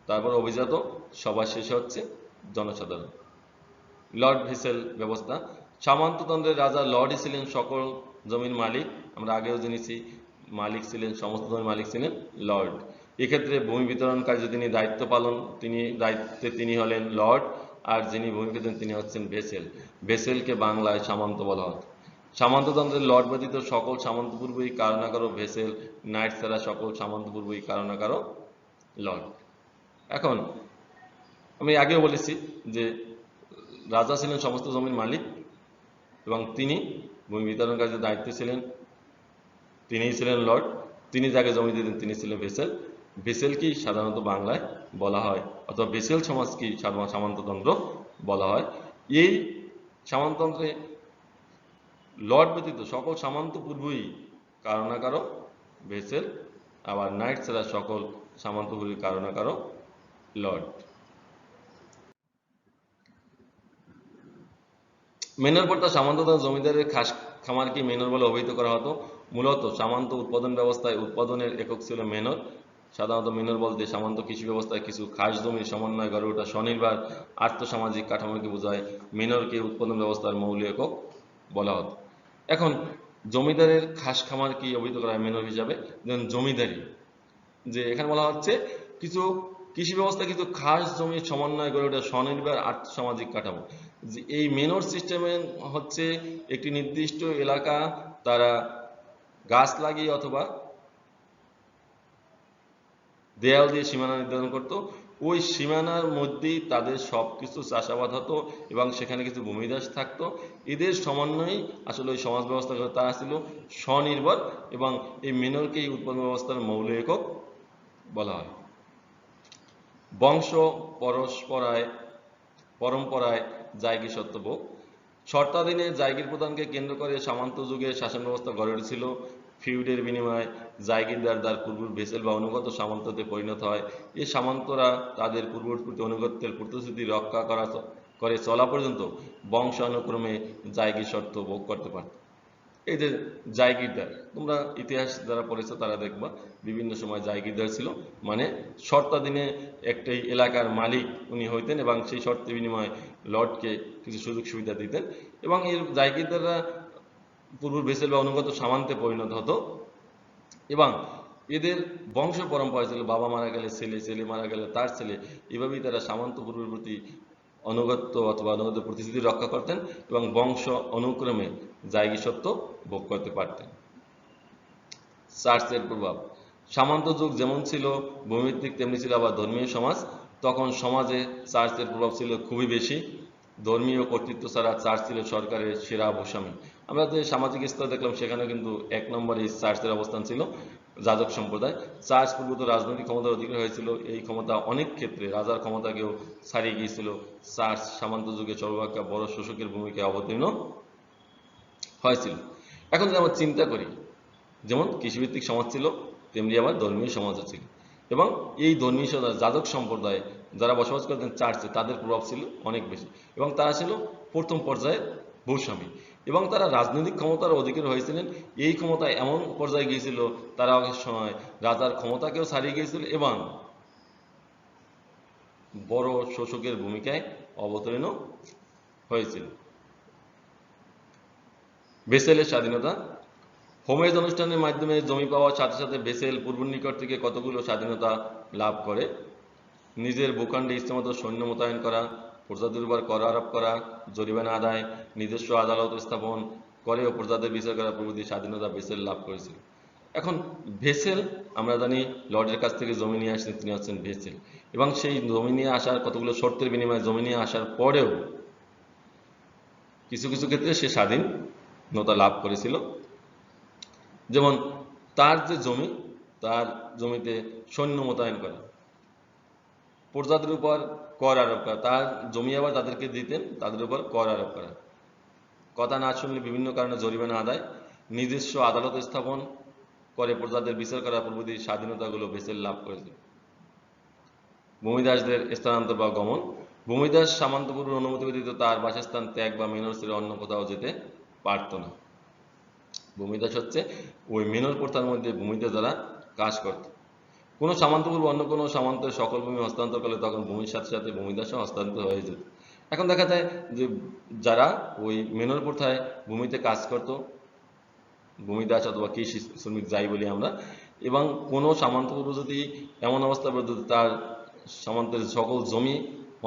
তারপর অভিজাত, সবার শেষে হচ্ছে জনসাধারণ। লর্ড ভেসেল ব্যবস্থা। সামন্ততন্ত্রের রাজা লর্ডই ছিলেন সকল জমির মালিক। আমরা আগেও জেনেছি মালিক ছিলেন, সমস্ত জমির মালিক ছিলেন লর্ড। এক্ষেত্রে ভূমি বিতরণকারী যিনি দায়িত্ব পালন তিনি হলেন লর্ড, আর যিনি ভূমি পেতেন তিনি হচ্ছেন ভেসেল। ভেসেলকে বাংলায় সামন্ত বলা হতো। সামন্ততন্ত্রের লর্ড ব্যতীত সকল সামন্তপূর্বই কারো না কারো ভেসেল, নাইট ছাড়া সকল সামন্তপূর্বই কারো না কারো লর্ড। এখন আমি আগেও বলেছি যে রাজা ছিলেন সমস্ত জমির মালিক এবং তিনি ভূমি বিতরণকারীদের দায়িত্বে ছিলেন, তিনিই ছিলেন লর্ড। তিনি যাকে জমি দিতেন তিনি ছিলেন ভেসেল। ভেসেলকেই সাধারণত বাংলায় বলা হয়, অথবা ভেসেল সমাজকেই সামন্ততন্ত্র বলা হয়। এই সামন্ততন্ত্রে লর্ড ব্যতীত সকল সামন্ত পূর্বই কারো না কারো ভেসেল, আবার নাইট ছাড়া সকল সামন্ত পূর্বই কারো না কারো লর্ড। মেনর প্রথা। সামন্ততন্ত্র জমিদারের খাস খামারকে মেনর বলে অভিহিত করা হতো। মূলত সামন্ত উৎপাদন ব্যবস্থায় উৎপাদনের একক ছিল মেনর। সাধারণত মেনর বলতে সামন্ত কৃষি ব্যবস্থায় কিছু খাস জমির সমন্বয় গড়ে ওঠা স্বনির্ভর আর্থসামাজিক কাঠামোকে বোঝায়। মেনরকে উৎপাদন ব্যবস্থার মৌলিক একক বলা হতো। এখন জমিদারের খাস খামার কি অভিহিত করা হয় মেনর হিসাবে? যেমন জমিদারি, যে এখানে বলা হচ্ছে কিছু কৃষি ব্যবস্থা কিছু খাস জমির সমন্বয় গড়ে ওঠা স্বনির্ভর আর্থসামাজিক কাঠামো। যে এই মেনর সিস্টেমে হচ্ছে একটি নির্দিষ্ট এলাকা তারা গাছ লাগিয়ে অথবা দেয়াল দিয়ে সীমানা নির্ধারণ করত। ওই সীমানার মধ্যেই তাদের সব কিছু চাষাবাদ হতো এবং সেখানে কিছু ভূমিদাস থাকতো। এদের সমন্বয়েই আসলে ওই সমাজ ব্যবস্থা তারা ছিল স্বনির্ভর, এবং এই মেনরকেই উৎপাদন ব্যবস্থার মৌল একক বলা হয়। বংশ পরম্পরায় জায়গী সত্যভোগ। শর্তাধীনে জায়গির প্রদানকে কেন্দ্র করে সামন্ত যুগে শাসন ব্যবস্থা গড়ে উঠেছিল। ফিউডের বিনিময়ে জায়গিরদার তার পূর্ব ভেসেল বা অনুগত সামন্ততে পরিণত হয়। এই সামন্তরা তাদের পূর্ববর্তী অনুগত্যের প্রতিশ্রুতি রক্ষা করে চলা পর্যন্ত বংশানুক্রমে জায়গির শর্ত ভোগ করতে পারত। এই যে জায়গিরদার, তোমরা ইতিহাস যারা পড়েছো তারা দেখবা বিভিন্ন সময় জায়গিরদার ছিল, মানে শর্তাধীনে একটি এলাকার মালিক উনি হইতেন এবং সেই শর্তের বিনিময়ে লর্ডকে কিছু সুযোগ সুবিধা দিতেন, এবং এই জায়গিরদাররা পূর্ব ভেসেল বা অনুগত সামন্তে পরিণত হতো, এবং এদের বংশ পরম্পরা ছিল বাবা মারা গেলে ছেলে, ছেলে মারা গেলে তার ছেলে, এভাবেই তারা সামন্ত পূর্বের প্রতি অনুগত্য অথবা অনুগত প্রতিশ্রুতি রক্ষা করতেন এবং বংশ অনুক্রমে জায়গীসত্ব ভোগ করতে পারতেন। চার্চের প্রভাব। সামন্ত যুগ যেমন ছিল ভূমিভিত্তিক, তেমনি ছিল আবার ধর্মীয় সমাজ। তখন সমাজে চার্চের প্রভাব ছিল খুবই বেশি। ধর্মীয় কর্তৃত্ব ছাড়া চার্চ ছিল সরকারের সেরা ভূস্বামী। আমরা যে সামাজিক স্তর দেখলাম সেখানে কিন্তু এক নম্বরে চার্চের অবস্থান ছিল। যাজক সম্প্রদায়, চার্চ পূর্বত রাজনৈতিক ক্ষমতার অধিকার হয়েছিল। এই ক্ষমতা অনেক ক্ষেত্রে রাজার ক্ষমতাকেও ছাড়িয়ে গিয়েছিল। চার্চ সামন্ত যুগে সর্বাপেক্ষা বড় শোষকের ভূমিকায় অবতীর্ণ হয়েছিল। এখন যদি আমরা চিন্তা করি, যেমন কৃষিভিত্তিক সমাজ ছিল তেমনি আবার ধর্মীয় সমাজও ছিল, এবং এই ধর্মীয় যাজক সম্প্রদায় যারা বসবাস করতেন চার্চে তাদের প্রভাব ছিল অনেক বেশি, এবং তারা ছিল প্রথম পর্যায়ে ভূস্বামী, এবং তারা রাজনৈতিক ক্ষমতার অধিকার হয়েছিলেন। এই ক্ষমতা এমন পর্যায়ে গিয়েছিল তারা অনেক সময় রাজার ক্ষমতাকেও ছাড়িয়ে গিয়েছিল এবং বড় শোষকের ভূমিকায় অবতীর্ণ হয়েছিল। ভেসেলের স্বাধীনতা। হোমেজ অনুষ্ঠানের মাধ্যমে জমি পাওয়ার সাথে সাথে ভেসেল পূর্ব নিকট থেকে কতগুলো স্বাধীনতা লাভ করে। নিজের ভূখণ্ডে ইচ্ছামতো সৈন্য মোতায়েন করা, প্রজাদের উপর কর আরোপ করা, জরিমানা আদায়, নিজস্ব আদালত স্থাপন করে ও প্রজাদের বিচার করা প্রভৃতি স্বাধীনতা ভেসেল লাভ করেছিল। এখন ভেসেল আমরা জানি লর্ডের কাছ থেকে জমি নিয়ে আসছেন, তিনি হচ্ছেন ভেসেল, এবং সেই জমি নিয়ে আসার কতগুলো শর্তের বিনিময়ে জমি নিয়ে আসার পরেও কিছু কিছু ক্ষেত্রে সে স্বাধীনতা লাভ করেছিল। যেমন তার যে জমি, তার জমিতে সৈন্য মোতায়েন করা, প্রজাদের উপর কর আরোপ করা, তার জমি আবার তাদেরকে দিতেন, তাদের উপর কর আরোপ করা, কথা না শুনলে বিভিন্ন কারণে জরিমানা আদায়, নিজস্ব আদালত স্থাপন করে প্রজাদের বিচার করা প্রভৃতি স্বাধীনতাগুলো ভেসেল লাভ করেছিল। ভূমিদাসদের স্থানান্তর বা গমন। ভূমিদাস সামন্তপূর্বের অনুমতি ব্যতীত তার বাসস্থান ত্যাগ বা মেনর ছেড়ে অন্য কোথাও যেতে পারত না। ভূমিদাস হচ্ছে ওই মেনর প্রথার মধ্যে ভূমিদাস যারা কাজ করত। কোনো সামন্তপূর্ব অন্য কোনো সামন্তের সকল ভূমি হস্তান্তর করলে তখন ভূমির সাথে সাথে ভূমিদাসও হস্তান্তর হয়ে যেত। এখন দেখা যায় যে যারা ওই মেনর প্রথায় ভূমিতে কাজ করত, ভূমিদাস অথবা কৃষি শ্রমিক যাই বলি আমরা, এবং কোনো সামন্তপূর্ব যদি এমন অবস্থা পর্যন্ত তার সামন্তের সকল জমি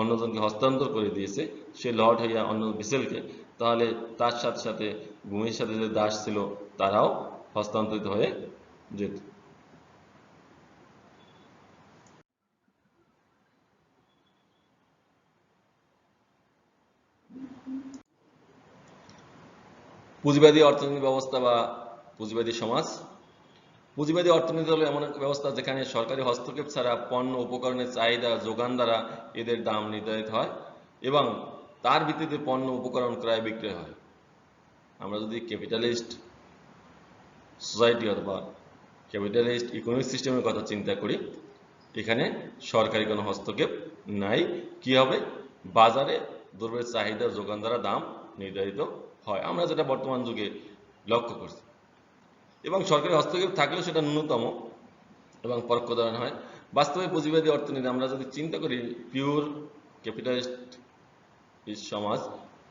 অন্যজনকে হস্তান্তর করে দিয়েছে, সে লর্ড হইয়া অন্য ভেসেলকে, তাহলে তার সাথে সাথে ভূমির সাথে যে দাস ছিল তারাও হস্তান্তরিত হয়ে যেত। পুঁজিবাদী অর্থনৈতিক ব্যবস্থা বা পুঁজিবাদী সমাজ। পুঁজিবাদী অর্থনীতি হলো এমন এক ব্যবস্থা যেখানে সরকারি হস্তক্ষেপ ছাড়া পণ্য উপকরণের চাহিদা যোগান দ্বারা এদের দাম নির্ধারিত হয় এবং তার ভিত্তিতে পণ্য উপকরণ ক্রয় বিক্রয় হয়। আমরা যদি ক্যাপিটালিস্ট সোসাইটি অথবা ক্যাপিটালিস্ট ইকোনমিক সিস্টেমের কথা চিন্তা করি, এখানে সরকারি কোনো হস্তক্ষেপ নাই। কি হবে? বাজারে দ্রব্যের চাহিদা যোগান দ্বারা দাম নির্ধারিত হয়, আমরা যেটা বর্তমান যুগে লক্ষ্য করছি, এবং সরকারি হস্তক্ষেপ থাকলেও সেটা ন্যূনতম এবং পরোক্ষ ধরনের হয়। বাস্তবে পুঁজিবাদী অর্থনীতি আমরা যদি চিন্তা করি, পিওর ক্যাপিটালিস্ট সমাজ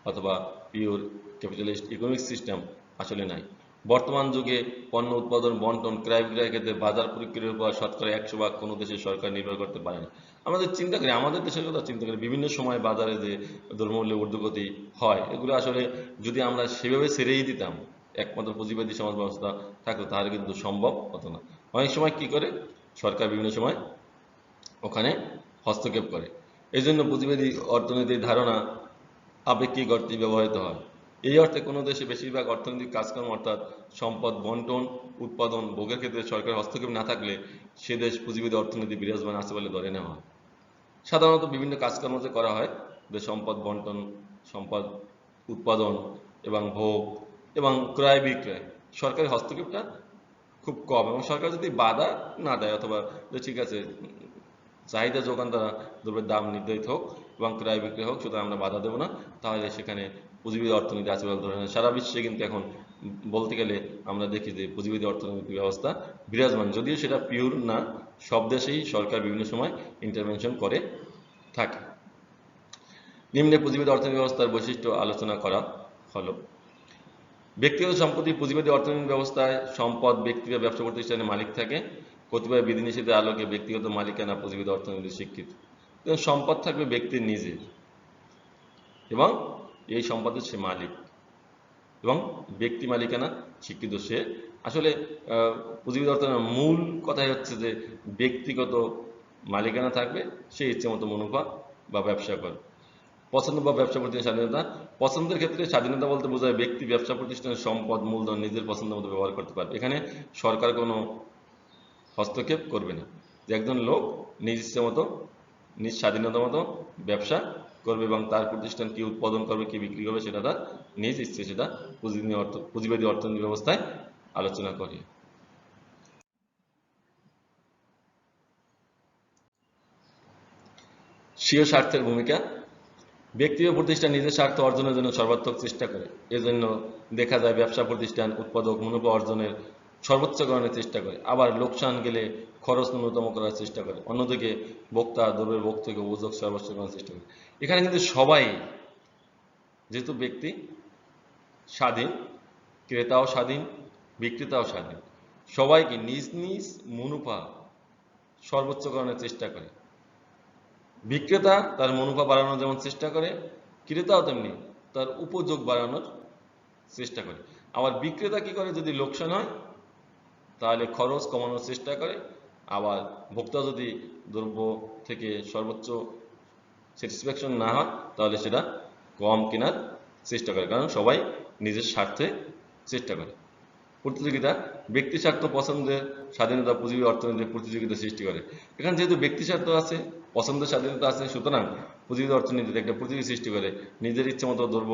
অথবা পিওর ক্যাপিটালিস্ট ইকোনমিক সিস্টেম আসলে নাই। বর্তমান যুগে পণ্য উৎপাদন, বন্টন, ক্রয় বিক্রয়ের ক্ষেত্রে বাজার প্রক্রিয়ার উপর শতকরা 100% কোনো দেশের সরকার নির্ভর করতে পারে না। আমাদের চিন্তা করি, আমাদের দেশের কথা চিন্তা করি, বিভিন্ন সময় বাজারে যে দ্রব্যমূল্যের ঊর্ধ্বগতি হয়, এগুলো আসলে যদি আমরা সেভাবে ছেড়েই দিতাম, একমাত্র পুঁজিবাদী সমাজ ব্যবস্থা থাকতো, তাহলে কিন্তু সম্ভব হতো না। অনেক সময় কি করে সরকার বিভিন্ন সময় ওখানে হস্তক্ষেপ করে। এই জন্য পুঁজিবাদী অর্থনীতির ধারণা আপেক্ষিক অর্থে ব্যবহৃত হয়। এই অর্থে কোনো দেশে বেশিরভাগ অর্থনৈতিক কাজকর্ম অর্থাৎ সম্পদ বন্টন, উৎপাদন, ভোগের ক্ষেত্রে সরকারের হস্তক্ষেপ না থাকলে সে দেশ পুঁজিবাদী অর্থনীতি বিরাজমান আছে বলে ধরে নেওয়া হয়। সাধারণত বিভিন্ন কাজকর্ম যে করা হয়, যে সম্পদ বন্টন, সম্পদ উৎপাদন এবং ভোগ এবং ক্রয় বিক্রয়, সরকারি হস্তক্ষেপটা খুব কম, এবং সরকার যদি বাধা না দেয় অথবা যে ঠিক আছে চাহিদা যোগান দ্বারা দ্রব্যের দাম নির্ধারিত হোক এবং ক্রয় বিক্রয় হোক, সুতরাং আমরা বাধা দেবো না, তাহলে সেখানে পুঁজিবাদী অর্থনীতি আছে বলে ধরে নেয়। সারা বিশ্বে কিন্তু এখন বলতে গেলে আমরা দেখি যে পুঁজিবাদী অর্থনৈতিক ব্যবস্থা বিরাজমান, যদিও সেটা পিওর না, সব দেশেই সরকার বিভিন্ন সময় ইন্টারভেনশন করে থাকে। নিম্নে পুঁজিবাদী অর্থনৈতিক ব্যবস্থার বৈশিষ্ট্য আলোচনা করা হলো। ব্যক্তিগত সম্পত্তি পুঁজিবাদী অর্থনৈতিক ব্যবস্থায় সম্পদ ব্যক্তি বা ব্যবসা প্রতিষ্ঠানের মালিক থাকে। কতিপয় বিধিনিষেধের আলোকে ব্যক্তিগত মালিকানা পুঁজিবাদী অর্থনীতি স্বীকৃত। সম্পদ থাকবে ব্যক্তির নিজের এবং এই সম্পদের সে মালিক, এবং ব্যক্তি মালিকানা স্বীকৃত। সে আসলে পুঁজিবাদী অর্থনীতির মূল কথাই হচ্ছে যে ব্যক্তিগত মালিকানা থাকবে, সে ইচ্ছে মতো মুনাফা বা ব্যবসা করে। পছন্দ বা ব্যবসা প্রতিষ্ঠানের স্বাধীনতা, পছন্দের ক্ষেত্রে স্বাধীনতা বলতে বোঝায় ব্যক্তি ব্যবসা প্রতিষ্ঠানের সম্পদ মূলধন নিজের পছন্দ মতো ব্যবহার করতে পারবে। এখানে সরকার কোনো হস্তক্ষেপ করবে না, যে একজন লোক নিজ ইচ্ছে মতো নিজ স্বাধীনতা মতো ব্যবসা করবে এবং তার প্রতিষ্ঠান কি উৎপাদন করবে কি বিক্রি করবে সেটা তার নিজ ইচ্ছে, সেটা পুঁজিবাদী অর্থনীতি ব্যবস্থায় আলোচনা করে। স্বীয় স্বার্থের ভূমিকা, ব্যক্তি ও প্রতিষ্ঠান নিজের স্বার্থ অর্জনের জন্য সর্বাত্মক চেষ্টা করে। এজন্য দেখা যায় ব্যবসা প্রতিষ্ঠান উৎপাদক মুনাফা অর্জনের সর্বোচ্চকরণের চেষ্টা করে, আবার লোকসান গেলে খরচ ন্যূনতম করার চেষ্টা করে। অন্যদিকে ভোক্তা দ্রব্যের ভোগ থেকে উপযোগ সর্বোচ্চ করার চেষ্টা করে। এখানে কিন্তু সবাই, যেহেতু ব্যক্তি স্বাধীন, ক্রেতাও স্বাধীন, বিক্রেতাও স্বাধীন, সবাইকে নিজ নিজ মুনাফা সর্বোচ্চকরণের চেষ্টা করে। বিক্রেতা তার মুনাফা বাড়ানোর যেমন চেষ্টা করে, ক্রেতাও তেমনি তার উপযোগ বাড়ানোর চেষ্টা করে। আবার বিক্রেতা কি করে, যদি লোকসান হয় তাহলে খরচ কমানোর চেষ্টা করে, আবার ভোক্তা যদি দ্রব্য থেকে সর্বোচ্চ স্যাটিসফ্যাকশন না হয় তাহলে সেটা কম কেনার চেষ্টা করে, কারণ সবাই নিজের স্বার্থে চেষ্টা করে। প্রতিযোগিতা, ব্যক্তি স্বার্থ পছন্দের স্বাধীনতা পুঁজিবাদী অর্থনীতির প্রতিযোগিতা সৃষ্টি করে। এখানে যেহেতু ব্যক্তি স্বার্থ আছে, পছন্দের স্বাধীনতা আছে, সুতরাং পুঁজিবাদী অর্থনীতিতে একটা প্রতিযোগিতা সৃষ্টি করে। নিজের ইচ্ছে মতো দ্রব্য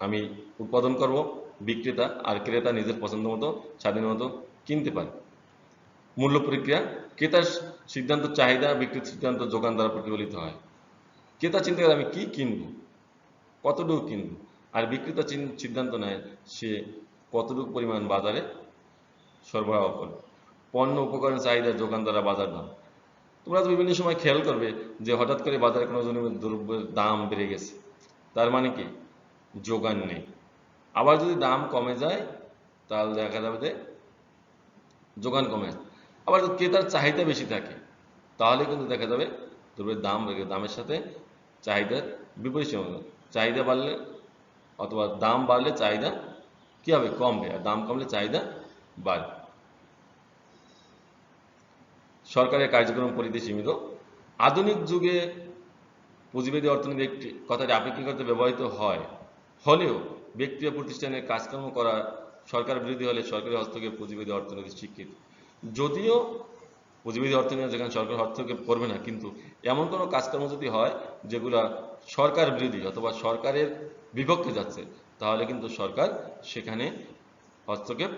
আমি উৎপাদন করব, বিক্রেতা আর ক্রেতা নিজের পছন্দ মতো স্বাধীন মতো কিনতে পারে। মূল্য প্রক্রিয়া, ক্রেতার সিদ্ধান্ত চাহিদা, বিক্রেতার সিদ্ধান্ত যোগান দ্বারা প্রতিফলিত হয়। ক্রেতা চিন্তা করে আমি কি কিনবো, কতটুকু কিনবো, আর বিক্রেতা সিদ্ধান্ত নেয় সে কতটুকু পরিমাণ বাজারে সরবরাহ করবে। পণ্য উপকরণের চাহিদা যোগান দ্বারা বাজার দাম, তোমরা তো বিভিন্ন সময় খেয়াল করবে যে হঠাৎ করে বাজারে কোনো দ্রব্যের দাম বেড়ে গেছে, তার মানে কি যোগান নেই। আবার যদি দাম কমে যায় তাহলে দেখা যাবে যে যোগান কমে আসে। আবার যদি ক্রেতার চাহিদা বেশি থাকে তাহলে কিন্তু দেখা যাবে দ্রব্যের দাম বেড়ে, দামের সাথে চাহিদার বিপরীত সমানুপাতিক। চাহিদা বাড়লে অথবা দাম বাড়লে চাহিদা কি হবে, কমবে, আর দাম কমলে চাহিদা বাড়বে। সরকারের কার্যক্রম পরিধি সীমিত, আধুনিক যুগে পুঁজিবাদী অর্থনীতি একটি কথাটি আপেক্ষিক অর্থে ব্যবহৃত হয়, হলেও ব্যক্তি ও প্রতিষ্ঠানের কাজকর্ম করা সরকার বিরোধী হলে সরকারি হস্তক্ষেপ পুঁজিবাদী অর্থনীতি স্বীকৃত। যদিও পুঁজিবাদী অর্থনীতি যেখানে সরকার হস্তক্ষেপ করবে না, কিন্তু এমন কোনো কাজকর্ম যদি হয় যেগুলা সরকার বিরোধী অথবা সরকারের বিপক্ষে যাচ্ছে, তাহলে কিন্তু সরকার সেখানে হস্তক্ষেপ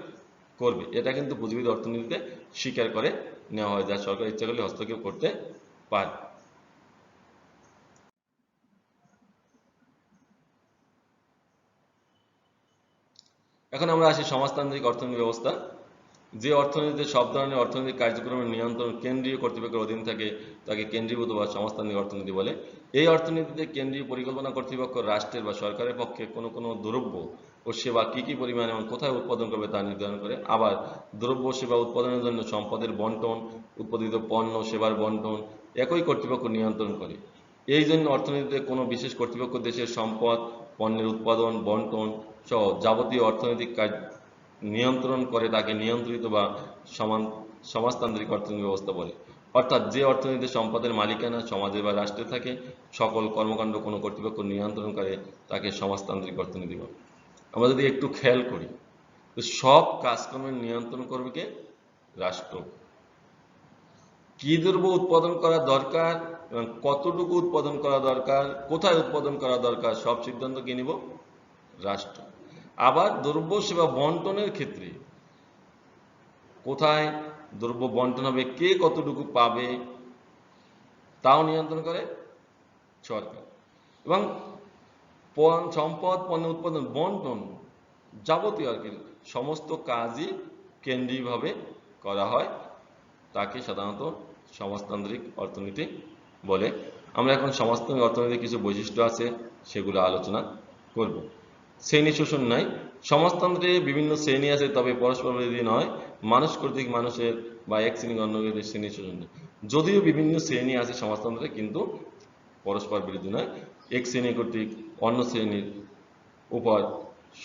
করবে। এটা কিন্তু পুঁজিবাদী অর্থনীতিতে স্বীকার করে নেওয়া হয়, যা সরকার ইচ্ছা করলে হস্তক্ষেপ করতে পারে। এখন আমরা আসি সমাজতান্ত্রিক অর্থনীতি ব্যবস্থা। যে অর্থনীতিতে সব ধরনের অর্থনৈতিক কার্যক্রমের নিয়ন্ত্রণ কেন্দ্রীয় কর্তৃপক্ষের অধীন থাকে তাকে কেন্দ্রীভূত বা সমাজতান্ত্রিক অর্থনীতি বলে। এই অর্থনীতিতে কেন্দ্রীয় পরিকল্পনা কর্তৃপক্ষ রাষ্ট্রের বা সরকারের পক্ষে কোনো কোনো দ্রব্য ও সেবা কী কী পরিমাণ এবং কোথায় উৎপাদন করবে তা নির্ধারণ করে। আবার দ্রব্য সেবা উৎপাদনের জন্য সম্পদের বন্টন, উৎপাদিত পণ্য সেবার বন্টন একই কর্তৃপক্ষ নিয়ন্ত্রণ করে। এই জন্য অর্থনীতিতে কোনো বিশেষ কর্তৃপক্ষ দেশের সম্পদ, পণ্যের উৎপাদন, বন্টন সহ যাবতীয় অর্থনৈতিক কাজ নিয়ন্ত্রণ করে তাকে নিয়ন্ত্রিত বা সমাজতান্ত্রিক অর্থনৈতিক ব্যবস্থা বলে। অর্থাৎ যে অর্থনীতি সম্পদের মালিকানা সমাজে বা রাষ্ট্রে থাকে, সকল কর্মকাণ্ড কোনো কর্তৃপক্ষ নিয়ন্ত্রণ করে, তাকে সমাজতান্ত্রিক অর্থনীতি বলে। আমরা যদি একটু খেয়াল করি, সব কাজকর্মের নিয়ন্ত্রণ করবে কে? রাষ্ট্র। কি দ্রব্য উৎপাদন করা দরকার এবং কতটুকু উৎপাদন করা দরকার, কোথায় উৎপাদন করা দরকার, সব সিদ্ধান্ত কি নিব? রাষ্ট্র। আবার দ্রব্য সেবা বন্টনের ক্ষেত্রে কোথায় দ্রব্য বন্টন হবে, কে কতটুকু পাবে, তাও নিয়ন্ত্রণ করে সরকার। এবং সম্পদ পণ্য উৎপাদন বন্টন যাবতীয় আর কি সমস্ত কাজই কেন্দ্রীয়ভাবে করা হয়, তাকে সাধারণত সমাজতান্ত্রিক অর্থনীতি বলে। আমরা এখন সমাজতান্ত্রিক অর্থনীতির কিছু বৈশিষ্ট্য আছে সেগুলো আলোচনা করব। শ্রেণী শোষণ নাই। সমাজতন্ত্রে বিভিন্ন শ্রেণী আছে, তবে পরস্পর বিরোধী নয়। মানুষ কর্তৃক মানুষের বা এক শ্রেণী অন্য শ্রেণী শোষণ নেই। যদিও বিভিন্ন শ্রেণী আছে সমাজতন্ত্রে, কিন্তু পরস্পর বিরোধী নয়। এক শ্রেণী কর্তৃক অন্য শ্রেণীর উপর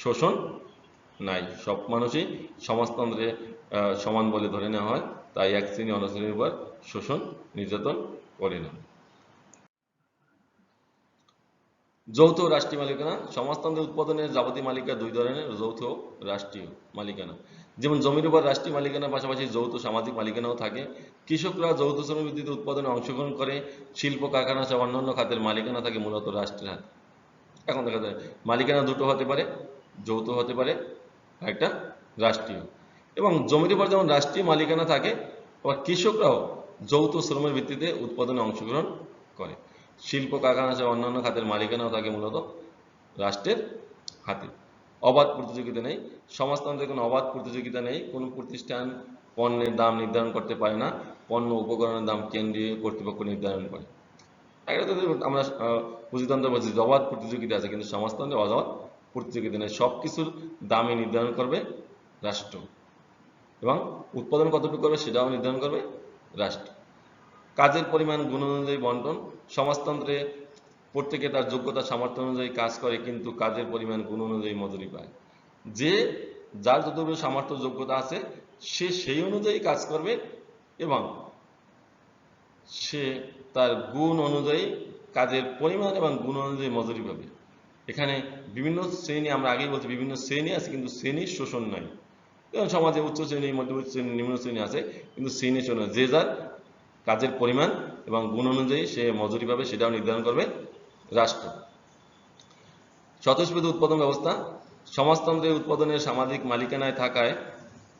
শোষণ নাই। সব মানুষই সমাজতন্ত্রে সমান বলে ধরে নেওয়া হয়, তাই এক শ্রেণী অন্য শ্রেণীর উপর শোষণ নির্যাতন করে না। যৌথ রাষ্ট্রীয় মালিকানা। সমাজতন্ত্রের উৎপাদনের যাবতীয় মালিকানা দুই ধরনের: যৌথ রাষ্ট্রীয় মালিকানা, যেমন জমির উপর রাষ্ট্রীয় মালিকানার পাশাপাশি যৌথ সামাজিক মালিকানাও থাকে। কৃষকরা যৌথ শ্রমের ভিত্তিতে উৎপাদনে অংশগ্রহণ করে। শিল্প কারখানা সহ অন্যান্য খাতের মালিকানা থাকে মূলত রাষ্ট্রের হাতে। এখন দেখা যায় মালিকানা দুটো হতে পারে, যৌথ হতে পারে, একটা রাষ্ট্রীয়। এবং জমির উপর যেমন রাষ্ট্রীয় মালিকানা থাকে, আবার কৃষকরাও যৌথ শ্রমের ভিত্তিতে উৎপাদনে অংশগ্রহণ করে। শিল্প কারখানা সহ অন্যান্য খাতের মালিকানাও থাকে মূলত রাষ্ট্রের হাতে। অবাধ প্রতিযোগিতা নেই। সমাজতন্ত্রে কোনো অবাধ প্রতিযোগিতা নেই। কোনো প্রতিষ্ঠান পণ্যের দাম নির্ধারণ করতে পারে না। পণ্য উপকরণের দাম কেন্দ্রীয় কর্তৃপক্ষ নির্ধারণ করে। একটা তো আমরা পুঁজিতন্ত্র বলছি অবাধ প্রতিযোগিতা আছে, কিন্তু সমাজতন্ত্রে অবাধ প্রতিযোগিতা নেই। সব কিছুর দামই নির্ধারণ করবে রাষ্ট্র, এবং উৎপাদন কতটুকু করবে সেটাও নির্ধারণ করবে রাষ্ট্র। কাজের পরিমাণ গুণ অনুযায়ী বন্টন। সমাজতন্ত্রে প্রত্যেকে তার যোগ্যতা সামর্থ্য অনুযায়ী কাজ করে, কিন্তু কাজের পরিমাণ গুণ অনুযায়ী মজুরি পায়। যে যার যতটুকু সামর্থ্য যোগ্যতা আছে সে সেই অনুযায়ী কাজ করবে, এবং সে তার গুণ অনুযায়ী কাজের পরিমাণ এবং গুণ অনুযায়ী মজুরি পাবে। এখানে বিভিন্ন শ্রেণী, আমরা আগেই বলছি বিভিন্ন শ্রেণী আছে, কিন্তু শ্রেণীর শোষণ নাই। যেমন সমাজে উচ্চ শ্রেণী, মধ্যবিত্ত শ্রেণী, নিম্ন শ্রেণী আছে, কিন্তু শ্রেণী শোষণ, যে যার কাজের পরিমাণ এবং গুণ অনুযায়ী সে মজুরি পাবে, সেটাও নির্ধারণ করবে রাষ্ট্র। স্বতঃস্ফূর্ত উৎপাদন ব্যবস্থা। সমাজতন্ত্রে উৎপাদনের সামাজিক মালিকানায় থাকায়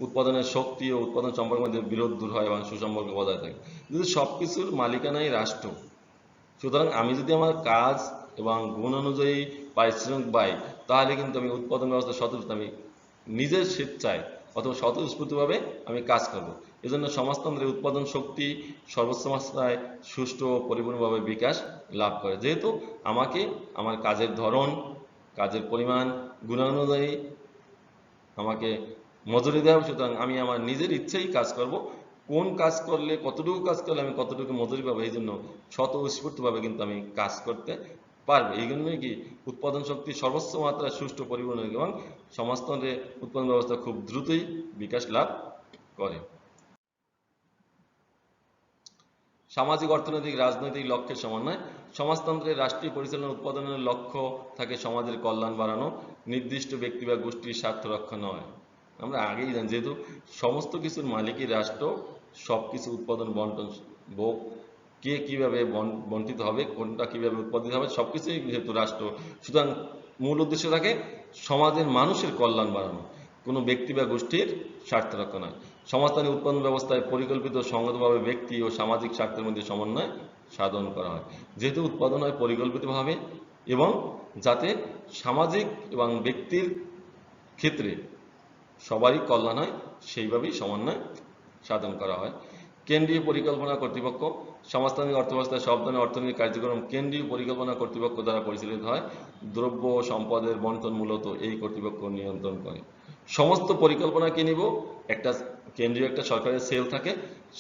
উৎপাদনের শক্তি ও উৎপাদন সম্পর্কের মধ্যে বিরোধ দূর হয় এবং সুসম্পর্ক বজায় থাকে। যদি সবকিছুর মালিকানাই রাষ্ট্র, সুতরাং আমি যদি আমার কাজ এবং গুণ অনুযায়ী পারিশ্রমিক পাই, তাহলে কিন্তু আমি উৎপাদন ব্যবস্থা স্বতঃস্ফূর্ত, আমি নিজের স্বেচ্ছায় অথবা স্বতঃস্ফূর্তভাবে আমি কাজ করব। এজন্য সমাজতন্ত্রের উৎপাদন শক্তি সর্বোচ্চ মাত্রায় সুষ্ঠু ও পরিপূর্ণভাবে বিকাশ লাভ করে, যেহেতু আমাকে আমার কাজের ধরন, কাজের পরিমাণ, গুণানুযায়ী আমাকে মজুরি দেওয়া হবে। সুতরাং আমি আমার নিজের ইচ্ছেই কাজ করব, কোন কাজ করলে, কতটুকু কাজ করলে আমি কতটুকু মজুরি পাবো, এই জন্য স্বতঃস্ফূর্তভাবে কিন্তু আমি কাজ করতে পারবে। এই জন্যই কি উৎপাদন শক্তি সর্বোচ্চ মাত্রায় সুষ্ঠু পরিপূর্ণ, এবং সমাজতন্ত্রে উৎপাদন ব্যবস্থা খুব দ্রুতই বিকাশ লাভ করে। সামাজিক, অর্থনৈতিক, রাজনৈতিক লক্ষ্যের সমন্বয়। সমাজতন্ত্রের রাষ্ট্রীয় পরিচালনা উৎপাদনের লক্ষ্য থাকে সমাজের কল্যাণ বাড়ানো, নির্দিষ্ট ব্যক্তি বা গোষ্ঠীর স্বার্থ রক্ষা নয়। আমরা আগেই জানি যেহেতু সমস্ত কিছুর মালিকই রাষ্ট্র, সব কিছু উৎপাদন বন্টন ভোগ কে কিভাবে বন্টিত হবে, কোনটা কিভাবে উৎপাদিত হবে, সবকিছুই যেহেতু রাষ্ট্র, সুতরাং মূল উদ্দেশ্য থাকে সমাজের মানুষের কল্যাণ বাড়ানো, কোনো ব্যক্তি বা গোষ্ঠীর স্বার্থ রক্ষা নয়। সমাজতান্ত্রিক উৎপাদন ব্যবস্থায় পরিকল্পিত সংগতভাবে ব্যক্তি ও সামাজিক স্বার্থের মধ্যে সমন্বয় সাধন করা হয়। যেহেতু উৎপাদন হয় পরিকল্পিতভাবে, এবং যাতে সামাজিক এবং ব্যক্তির ক্ষেত্রে সবারই কল্যাণ হয়, সেইভাবেই সমন্বয় সাধন করা হয়। কেন্দ্রীয় পরিকল্পনা কর্তৃপক্ষ। সমাজতান্ত্রিক অর্থব্যবস্থায় সব ধরনের অর্থনৈতিক কার্যক্রম কেন্দ্রীয় পরিকল্পনা কর্তৃপক্ষ দ্বারা পরিচালিত হয়। দ্রব্য ও সম্পদের বন্টন মূলত এই কর্তৃপক্ষ নিয়ন্ত্রণ করে। সমস্ত পরিকল্পনা কি নিব, একটা কেন্দ্রীয় একটা সরকারের সেল থাকে,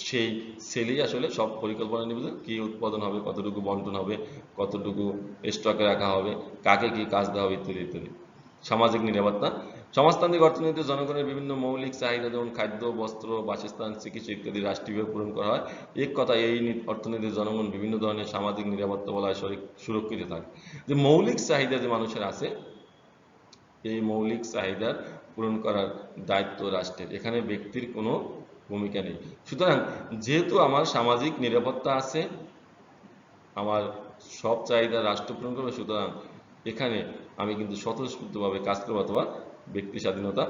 সেই সেলই আসলে সব পরিকল্পনা নিবে, কি উৎপাদন হবে, কতটুকু বন্টন হবে, কতটুকু স্টকে রাখা হবে, কাকে কি কাজ দেওয়া হবে, ইত্যাদি ইত্যাদি। সামাজিক নিরাপত্তা। সমাজতান্ত্রিক অর্থনীতিতে জনগণের বিভিন্ন মৌলিক চাহিদা যেমন খাদ্য, বস্ত্র, বাসস্থান, চিকিৎসা ইত্যাদি রাষ্ট্রীয়ভাবে পূরণ করা হয়। এক কথায় এই অর্থনীতির জনগণ বিভিন্ন ধরনের সামাজিক নিরাপত্তা বলায় সুরক্ষিত থাকে। যে মৌলিক চাহিদা যে মানুষের আছে, এই মৌলিক চাহিদা পূরণ করার দায়িত্ব রাষ্ট্রের, এখানে ব্যক্তির কোনো ভূমিকা নেই। সুতরাং যেহেতু আমার সামাজিক নিরাপত্তা আছে, আমার সব চাহিদা রাষ্ট্র পূরণ করবে, সুতরাং এখানে আমি কিন্তু স্বতঃস্ফূর্তভাবে কাজ করবো অথবা ব্যক্তি স্বাধীনতা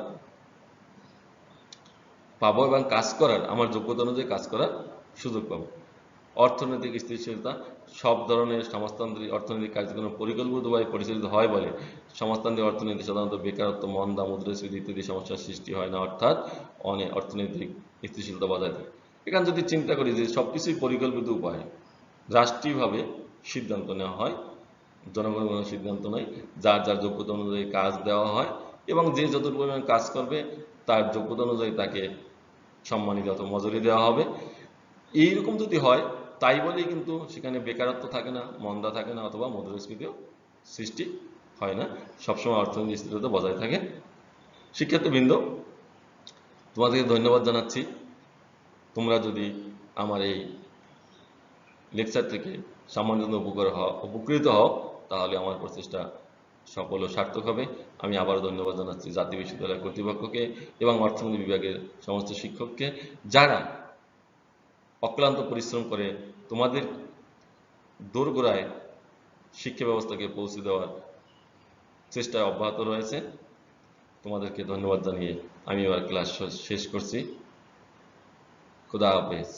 পাবো এবং কাজ করার, আমার যোগ্যতা অনুযায়ী কাজ করার সুযোগ পাবো। অর্থনৈতিক স্থিতিশীলতা। সব ধরনের সমাজতান্ত্রিক অর্থনৈতিক কার্যক্রম পরিকল্পিতভাবে পরিচালিত হয় বলে সমাজতান্ত্রিক অর্থনীতি সাধারণত বেকারত্ব, মন্দা, মুদ্রাস্ফীতি ইত্যাদি সমস্যার সৃষ্টি হয় না, অর্থাৎ অর্থনৈতিক স্থিতিশীলতা বজায় থাকে। এখানে যদি চিন্তা করি যে সবকিছুই পরিকল্পিত উপায়ে রাষ্ট্রীয়ভাবে সিদ্ধান্ত নেওয়া হয়, জনগণের কোনো সিদ্ধান্ত নেই, যার যার যোগ্যতা অনুযায়ী কাজ দেওয়া হয় এবং যে যত পরিমাণ কাজ করবে তার যোগ্যতা অনুযায়ী তাকে সম্মানিত অথবা মজুরি দেওয়া হবে। এইরকম যদি হয়, তাই বলেই কিন্তু সেখানে বেকারত্ব থাকে না, মন্দা থাকে না, অথবা মুদ্রাস্ফীতিও সৃষ্টি হয় না, সবসময় অর্থনৈতিক স্থিরতা বজায় থাকে। শিক্ষার্থীবৃন্দ, তোমাদেরকে ধন্যবাদ জানাচ্ছি। তোমরা যদি আমার এই লেকচার থেকে সামান্য উপকৃত হও, তাহলে আমার প্রচেষ্টা সফল ও সার্থক হবে। আমি আবারও ধন্যবাদ জানাচ্ছি জাতীয় বিশ্ববিদ্যালয় কর্তৃপক্ষকে এবং অর্থনীতি বিভাগের সমস্ত শিক্ষককে, যারা অক্লান্ত পরিশ্রম করে তোমাদের দোরগোড়ায় শিক্ষা ব্যবস্থাকে পৌঁছে দেওয়ার চেষ্টায় অব্যাহত রয়েছে। তোমাদেরকে ধন্যবাদ জানিয়ে আমি এবার ক্লাস শেষ করছি। খুদা হাফেজ।